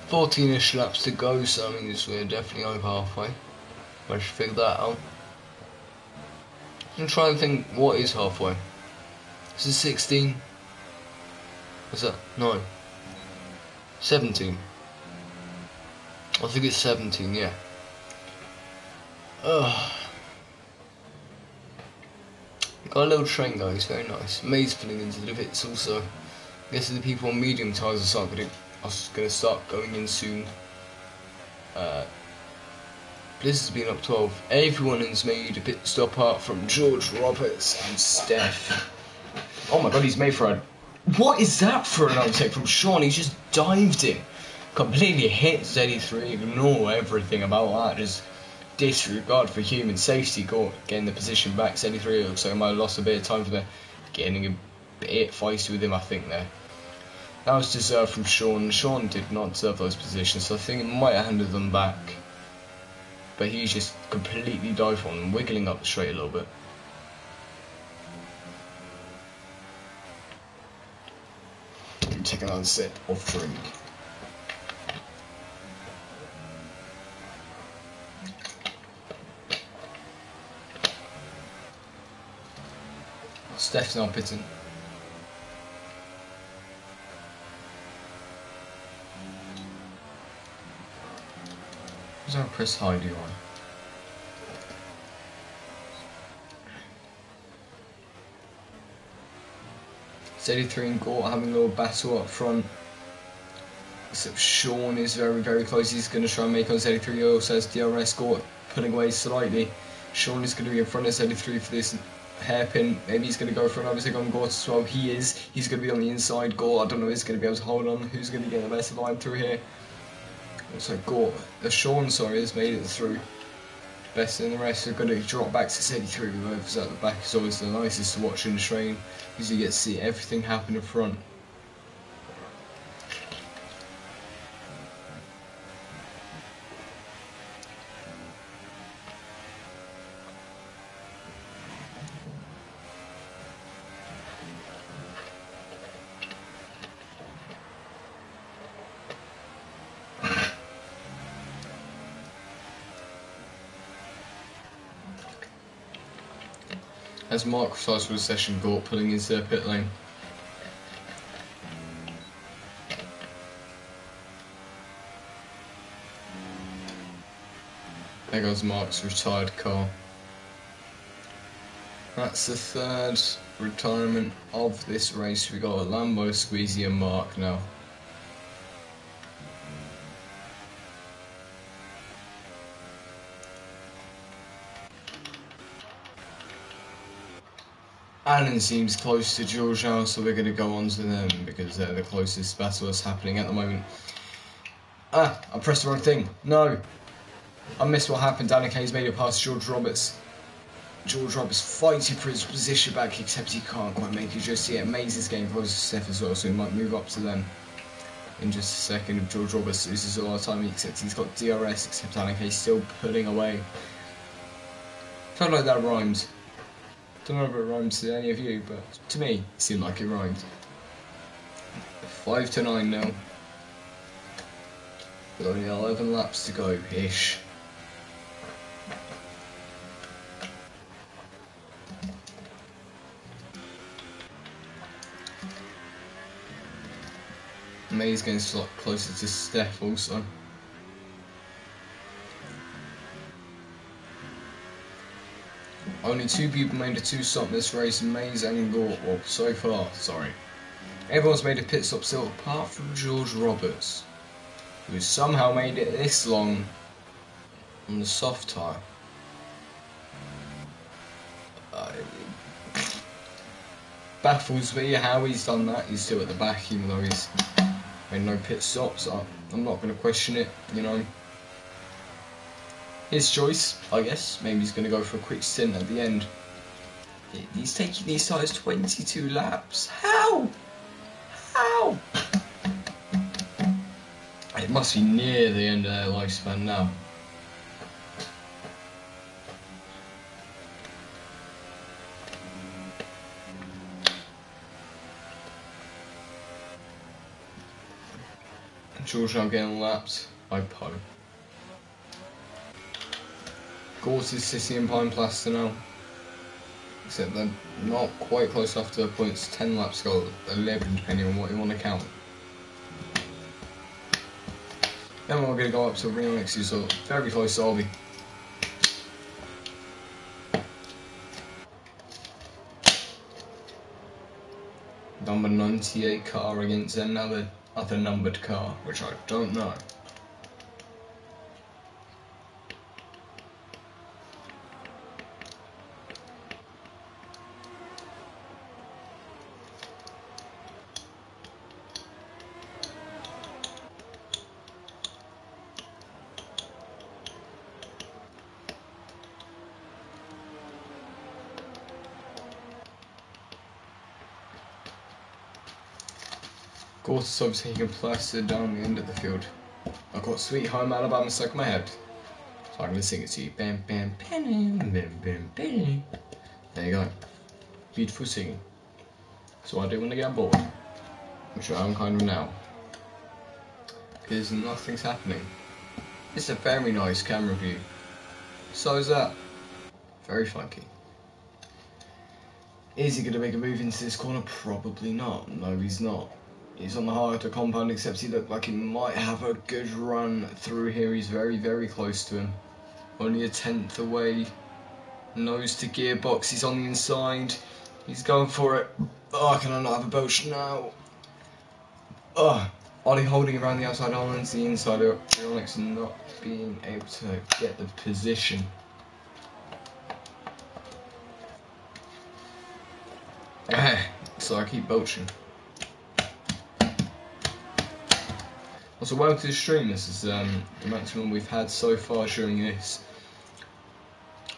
Speaker 1: 14ish laps to go, so I mean we're definitely over halfway. I should figure that out. I'm trying to think what is halfway. Is it 16? Is that? No. 17. I think it's 17, yeah. Got a little train going, it's very nice. Maze filling into the pits also. I guess the people on medium tyres are going to start going in soon. Blizzard's been up 12. Everyone has made a pit stop apart from George Roberts and Steph. Oh my god, he's made for a... What is that for an overtake from Sean? He just dived in. Completely hit Z83. Ignore everything about that. Just disregard for human safety. Getting the position back. Z83 looks like I might have lost a bit of time for there. Getting a bit feisty with him, I think, there. That was deserved from Sean. Sean did not deserve those positions, so I think it might have handed them back. But he's just completely dived on and wiggling up the straight a little bit. Take another sip of drink. Steph's now pitting. Is there a press hide on? Z3 and Gort having a little battle up front. Except Sean is very close. He's going to try and make on Z3. He also has DRS. Gort pulling away slightly. Sean is going to be in front of Z3 for this hairpin. Maybe he's going to go for another zig on Gort as well. He is. He's going to be on the inside. Gort, I don't know if he's going to be able to hold on. Who's going to get the best line through here? Also Gort, Sean, sorry, has made it through. Best in the rest are going to drop back to Z3. Whoever's at the back is always the nicest to watch in the train because you get to see everything happen in front. As Mark starts with a session, Gort pulling into their pit lane. There goes Mark's retired car. That's the third retirement of this race. We got a Lambo, Squeezy and Mark now. Alan seems close to George now, so we're going to go on to them because they're the closest battle that's happening at the moment. Ah, I pressed the wrong thing. No. I missed what happened. Danik's made it past George Roberts. George Roberts fighting for his position back, except he can't quite make it just yet. Maze is getting close to Steph as well, so he might move up to them in just a second. If George Roberts loses a lot of time, except he's got DRS, except Danik's still pulling away. Felt like that rhymed. Don't know if it rhymes to any of you, but to me, it seemed like it rhymed. 5 to 9 now. With only 11 laps to go-ish. May's getting a lot closer to Steph also. Only 2 people made a 2-stop in this race, Maze and Gort, well, so far, sorry. Everyone's made a pit stop still, apart from George Roberts, who somehow made it this long on the soft tyre. Baffles me how he's done that. He's still at the back, even though he's made no pit stops. I'm not going to question it, you know. His choice, I guess. Maybe he's going to go for a quick stint at the end. He's taking these tires 22 laps. How? How? It must be near the end of their lifespan now. George now getting lapped by Poe. Gort is sitting in Pine Plaster now. Except they're not quite close enough to the points. 10 laps go, 11 depending on what you want to count. Then we're going to go up to Rio next year, so very close to Albi. Number 98 car against another other numbered car, which I don't know. Gort is obviously taking plastered down the end of the field. I've got Sweet Home Alabama stuck in my head, so I'm going to sing it to you. Bam, bam, bam, bam, bam, bam. There you go. Beautiful singing. So I do when I get bored, which I am kind of now, because nothing's happening. It's a very nice camera view. So is that. Very funky. Is he going to make a move into this corner? Probably not. No, he's not. He's on the harder compound, except he looked like he might have a good run through here. He's very close to him. Only a 10th away. Nose to gearbox. He's on the inside. He's going for it. Oh, can I not have a belch now? Oh, Ollie holding around the outside islands, the inside of Onyx not being able to get the position. So I keep belching. Also, welcome to the stream. This is the maximum we've had so far during this.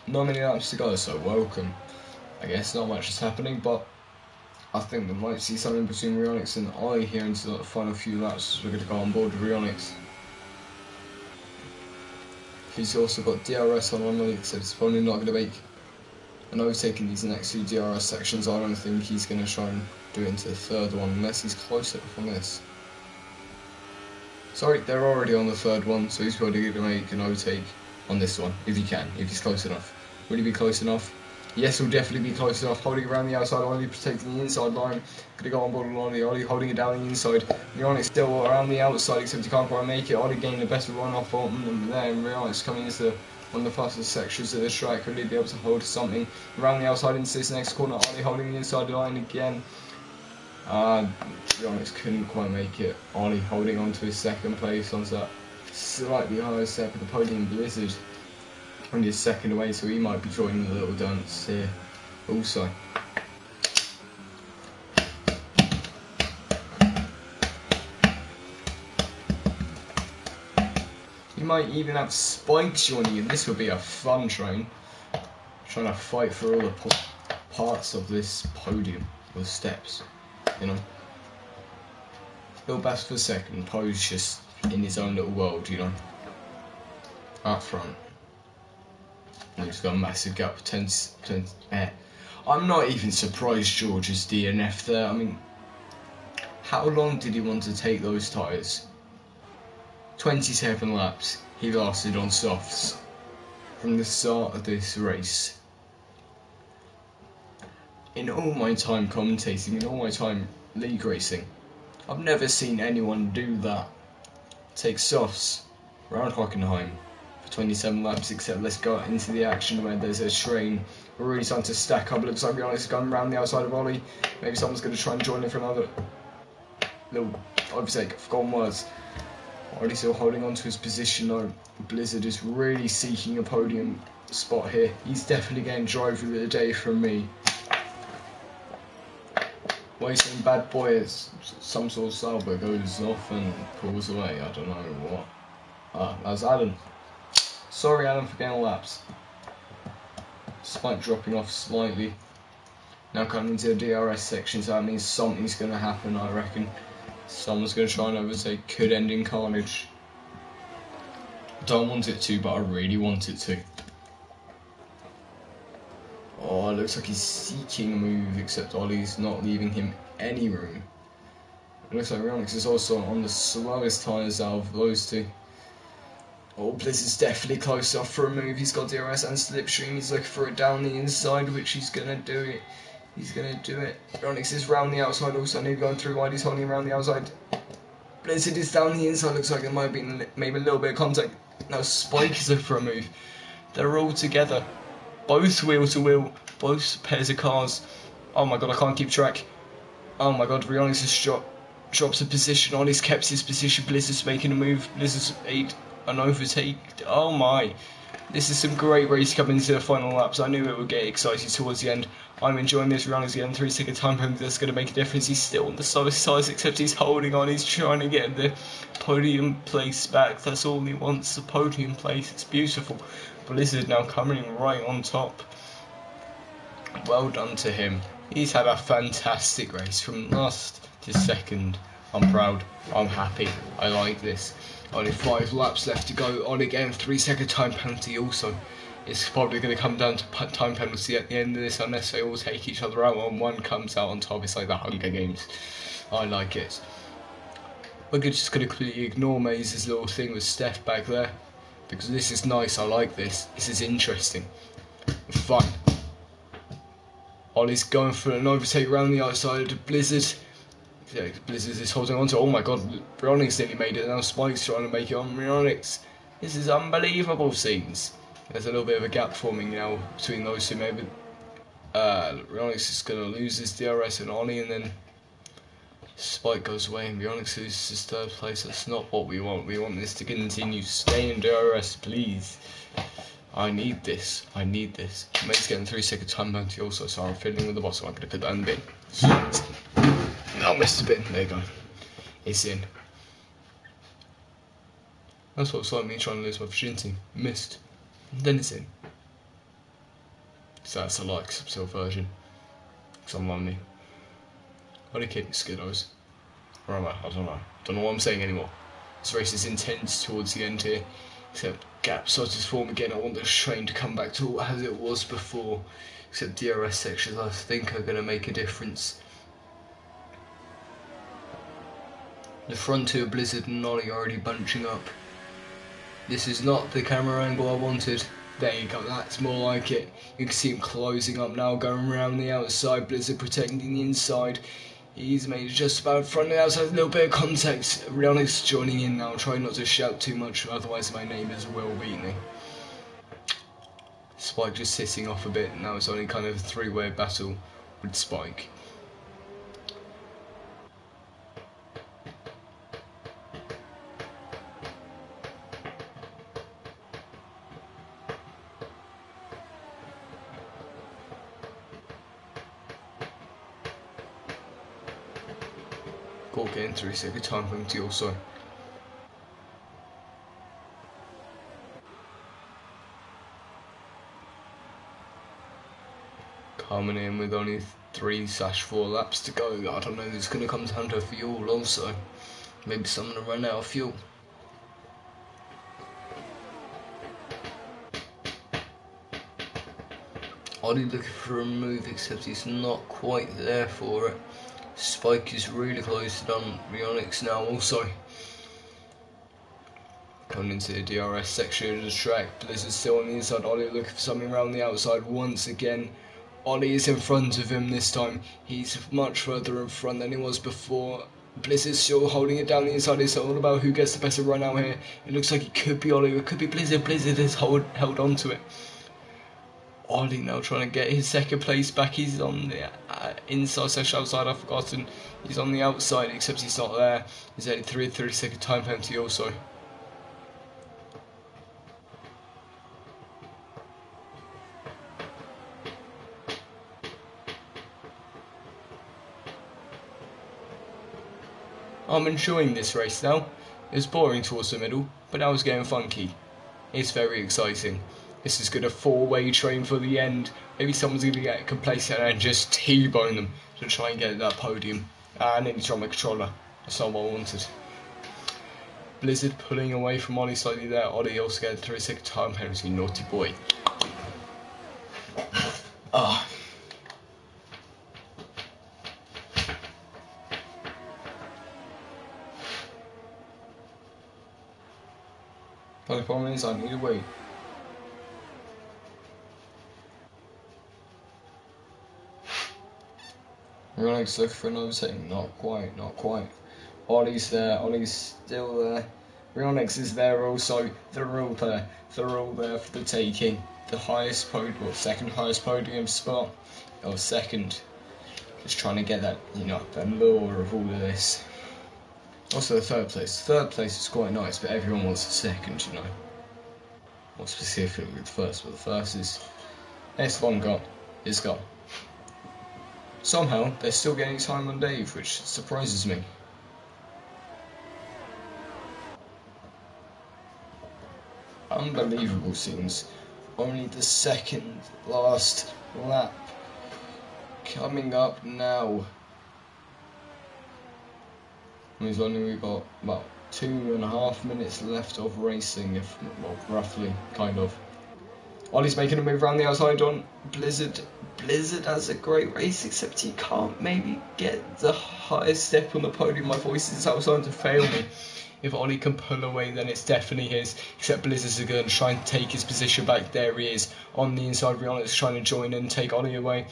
Speaker 1: Not many laps to go, so welcome. I guess not much is happening, but I think we might see something between Rionix and Ollie here into the final few laps. We're going to go on board with Rionix. He's also got DRS on one lead, so he's probably not going to make an overtake in these next few DRS sections. I don't think he's going to try and do it into the third one unless he's close enough on this. Sorry, they're already on the third one, so he's probably going to make an overtake on this one, if he can, if he's close enough. Will he be close enough? Yes, he'll definitely be close enough. Holding around the outside, Ollie protecting the inside line. Gonna go on board with Ollie holding it down the inside. Rionix still around the outside, except he can't quite make it. Ollie getting the best run off on him there, and Rionix coming into one of the fastest sections of the track. Will he be able to hold something around the outside into this next corner? Ollie holding the inside line again. Rionix couldn't quite make it. Ollie holding on to his second place onto that slightly higher step of the podium. Blizzard only his second away, so he might be joining the little dance here also. You might even have Spikes joining in. This would be a fun train. Trying to fight for all the parts of this podium with steps, you know. Bill Bass for second, Poe's just in his own little world, you know. Up front. And he's got a massive gap of 10. I'm not even surprised George is DNF there. I mean, how long did he want to take those tyres? 27 laps he lasted on softs from the start of this race. In all my time commentating, in all my time league racing, I've never seen anyone do that. Take softs around Hockenheim for 27 laps, except let's go into the action where there's a train. We're really starting to stack up. Looks like Rionix is going around the outside of Ollie. Maybe someone's going to try and join in for another little overtake. I've forgotten words. Ollie still holding on to his position though. Blizzard is really seeking a podium spot here. He's definitely getting driver of the day from me. Wasting bad boy as some sort of style, but goes off and pulls away. I don't know what. That was Adam. Sorry, Adam, for getting laps. Spike dropping off slightly. Now coming into the DRS section, so that means something's going to happen, I reckon. Someone's going to try and overtake. Could end in carnage. Don't want it to, but I really want it to. Oh, it looks like he's seeking a move, except Ollie's not leaving him any room. It looks like Rionix is also on the slowest tyres out of those two. Oh, Blizzard's definitely close enough for a move. He's got DRS and slipstream. He's looking for it down the inside, which he's going to do it. He's going to do it. Rionix is round the outside also. Maybe going through wide. He's holding around the outside. Blizzard is down the inside. Looks like there might be maybe a little bit of contact. Now Spike is looking for a move. They're all together. Both wheel to wheel. Both pairs of cars. Oh my god, I can't keep track. Oh my god, Rionix has drops a position. Ollie's kept his position. Blizzard's making a move. Blizzard's made an overtake. Oh my. This is some great race coming into the final laps. I knew it would get exciting towards the end. I'm enjoying this. Rionix getting 3-second time penalty. That's going to make a difference. He's still on the slowest size, except he's holding on. He's trying to get the podium place back. That's all he wants, the podium place. It's beautiful. Blizzard now coming right on top. Well done to him. He's had a fantastic race from last to second. I'm proud. I'm happy. I like this. Only 5 laps left to go. On again, 3-second time penalty also. It's probably going to come down to time penalty at the end of this unless they all take each other out and one comes out on top. It's like the Hunger Games. I like it. We're just going to completely ignore Maze's little thing with Steph back there. Because this is nice. I like this. This is interesting. Fun. Ollie's going for an overtake around the outside of Blizzard. Yeah, Blizzard is holding on to. Oh my god, Rionix nearly made it. Now Spike's trying to make it on Rionix. This is unbelievable scenes. There's a little bit of a gap forming now between those two. Maybe Rionix is going to lose his DRS and Ollie, and then Spike goes away and Rionix loses his third place. That's not what we want. We want this to continue. Stay in DRS, please. I need this. I need this. Mate's getting 3-second time penalty also, so I'm fiddling with the bottom. I'm going to put that in the bin. I missed the bin. There you go. It's in. That's what it's like me trying to lose my virginity. Missed. Then it's in. So that's a like subtle version. Because I'm lonely. Why do you keep me skiddos? Where am I? I don't know. Don't know what I'm saying anymore. This race is intense towards the end here. Except gap starts to form again. I want this train to come back to as it was before. Except DRS sections I think are going to make a difference. The front two of Blizzard and Nolly are already bunching up. This is not the camera angle I wanted. There you go, that's more like it. You can see him closing up now, going around the outside. Blizzard protecting the inside. He's made just about in front of the outside, a little bit of contact. Rionix joining in now, trying not to shout too much, otherwise my neighbours will beat me. Spike just sitting off a bit, now it's only kind of a three-way battle with Spike. Got getting 3-second time penalty also. Coming in with only 3/4 laps to go. I don't know if it's going to come down to fuel also. Maybe someone will run out of fuel. Ollie looking for a move, except he's not quite there for it. Spike is really close to done. Rionix now also. Coming into the DRS section of the track. Blizzard's still on the inside. Ollie looking for something around the outside once again. Ollie is in front of him this time. He's much further in front than he was before. Blizzard's still holding it down the inside. It's all about who gets the better run out here. It looks like it could be Ollie, it could be Blizzard. Blizzard has held on to it. Ollie now trying to get his second place back. He's on the inside slash outside, I've forgotten. He's on the outside, except he's not there. He's only 3/32 time penalty also. I'm enjoying this race now. It was boring towards the middle, but now it's getting funky. It's very exciting. This is going to four-way train for the end. Maybe someone's going to get complacent and just T-bone them to try and get that podium. I need to try my controller. That's not what I wanted. Blizzard pulling away from Ollie slightly there. Ollie also gets 3-second time penalty. Naughty boy. Ah. But the problem is I need to wait. Rionix looking for an overtaking. Not quite, not quite. Ollie's there, Ollie's still there. Rionix is there also. They're all there. They're all there for the taking. The highest podium, or second highest podium spot. Or second. Just trying to get that, you know, the lure of all of this. Also the third place. Third place is quite nice, but everyone wants a second, you know. More specifically the first, but the first is S1 gone. It's gone. Somehow, they're still getting time on Dave, which surprises me. Unbelievable scenes. Only the second last lap coming up now. We've only got about 2.5 minutes left of racing, if well, roughly, kind of. Ollie's making a move around the outside on Blizzard. Blizzard has a great race, except he can't maybe get the highest step on the podium. My voice is outside to fail me. If Ollie can pull away, then it's definitely his. Except Blizzard's going to try and take his position back. There he is on the inside. Rionix trying to join in and take Ollie away.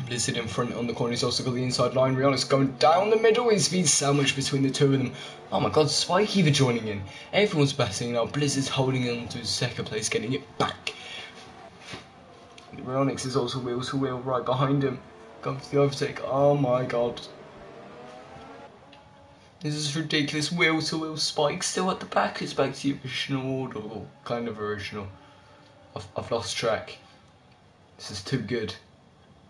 Speaker 1: Blizzard in front on the corner. He's also got the inside line. Rionix going down the middle. He's been sandwiched between the two of them. Oh my god, Spike even joining in. Everyone's battling now. Blizzard's holding on to his second place, getting it back. Rionix is also wheel to wheel right behind him. Comes the overtake. Oh my god. This is ridiculous. Wheel to wheel Spike still at the back. It's back to the original order, or kind of original. I've lost track. This is too good.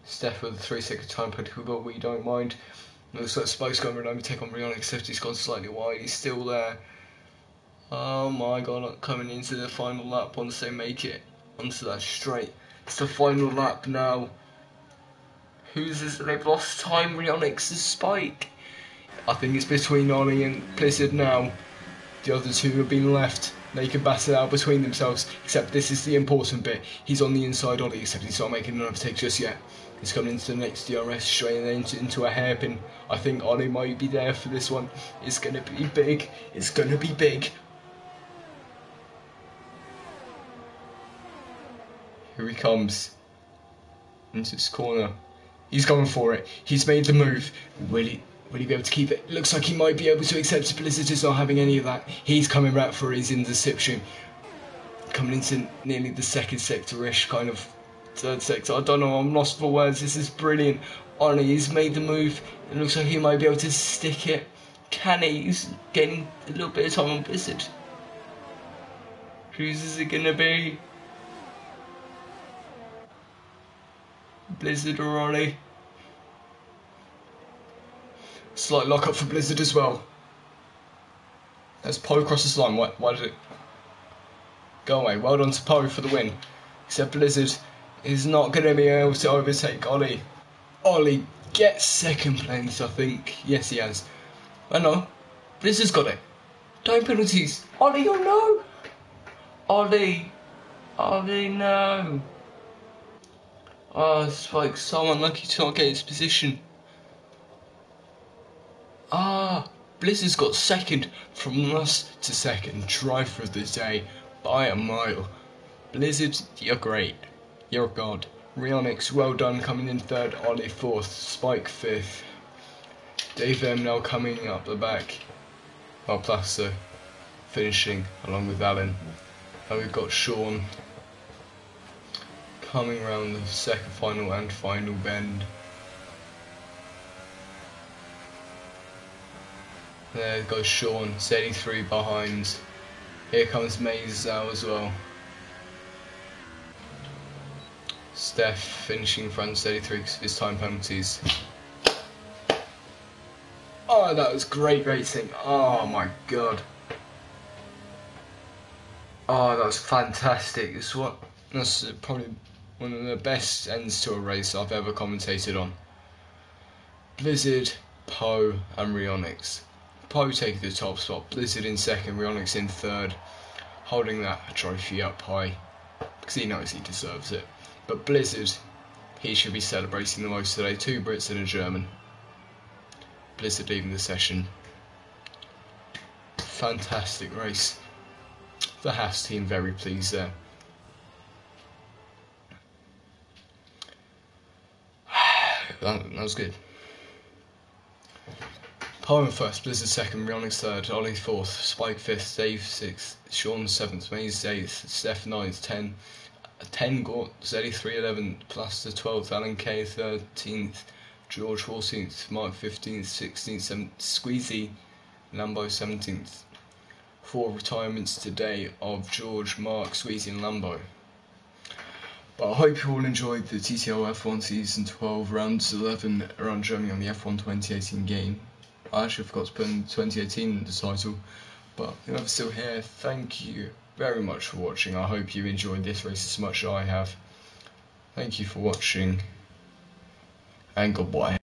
Speaker 1: Steph with a 3-second time penalty, but we don't mind. Looks like Spike's going to take on Rionix. Safety's gone slightly wide. He's still there. Oh my god, coming into the final lap once they make it onto that straight. It's the final lap now. Who's this? They've lost time. Rionix's Spike. I think it's between Ollie and Blizzard now. The other two have been left. They can battle out between themselves, except this is the important bit. He's on the inside Ollie, except he's not making an overtake just yet. He's coming into the next DRS straight and then into a hairpin. I think Ollie might be there for this one. It's going to be big. It's going to be big. Here he comes. Into this corner. He's going for it. He's made the move. Will he be able to keep it? Looks like he might be able to, accept Blizzard is not having any of that. He's coming back for his interception. Coming into nearly the second sector-ish, kind of third sector. I don't know, I'm lost for words. This is brilliant. Ollie, he's made the move. It looks like he might be able to stick it. Can he? He's getting a little bit of time on Blizzard. Whose is it going to be? Blizzard or Ollie? Slight lock up for Blizzard as well. As Poe crosses the line, why did it go away? Well done to Poe for the win. Except Blizzard is not going to be able to overtake Ollie. Ollie gets second place, I think. Yes, he has. I know. Blizzard's got it. Time penalties. Ollie, oh no! Ollie, no. Oh, Spike's so unlucky to not get his position. Blizzard's got second. From last to second, driver of the day by a mile. Blizzard, you're great. You're a god. Rionix, well done, coming in third. Ollie fourth. Spike fifth. Dave M now coming up the back. Well, Plaster finishing along with Alan. Now we've got Sean coming round the second final and final bend. There goes Sean, Z83 behind. Here comes Maze now as well. Steph finishing in front of Z83 because of his time penalties. Oh, that was great racing. Oh my god. Oh, that was fantastic. That's probably one of the best ends to a race I've ever commentated on. Blizzard, Poe and Rionix. Poe taking the top spot, Blizzard in second, Rionix in third, holding that trophy up high because he knows he deserves it. But Blizzard, he should be celebrating the most today. 2 Brits and a German. Blizzard leaving the session. Fantastic race. The Haas team very pleased there. That was good. Poe in first, Blizzard second, Rionix third, Ollie fourth, Spike fifth, Dave sixth, Sean seventh, Maze eighth, Steph ninth, 10 Gort, Z83 11th, Plaster 12th, Alan K 13th, George 14th, Mark 15th, 16th, 17th, Squeezy, Lambo 17th. 4 retirements today of George, Mark, Squeezy and Lambo. But I hope you all enjoyed the TTL F1 Season 12 Rounds 11 around Germany on the F1 2018 game. I actually forgot to put in 2018 in the title, but whoever's still here, thank you very much for watching. I hope you enjoyed this race as much as I have. Thank you for watching, and goodbye.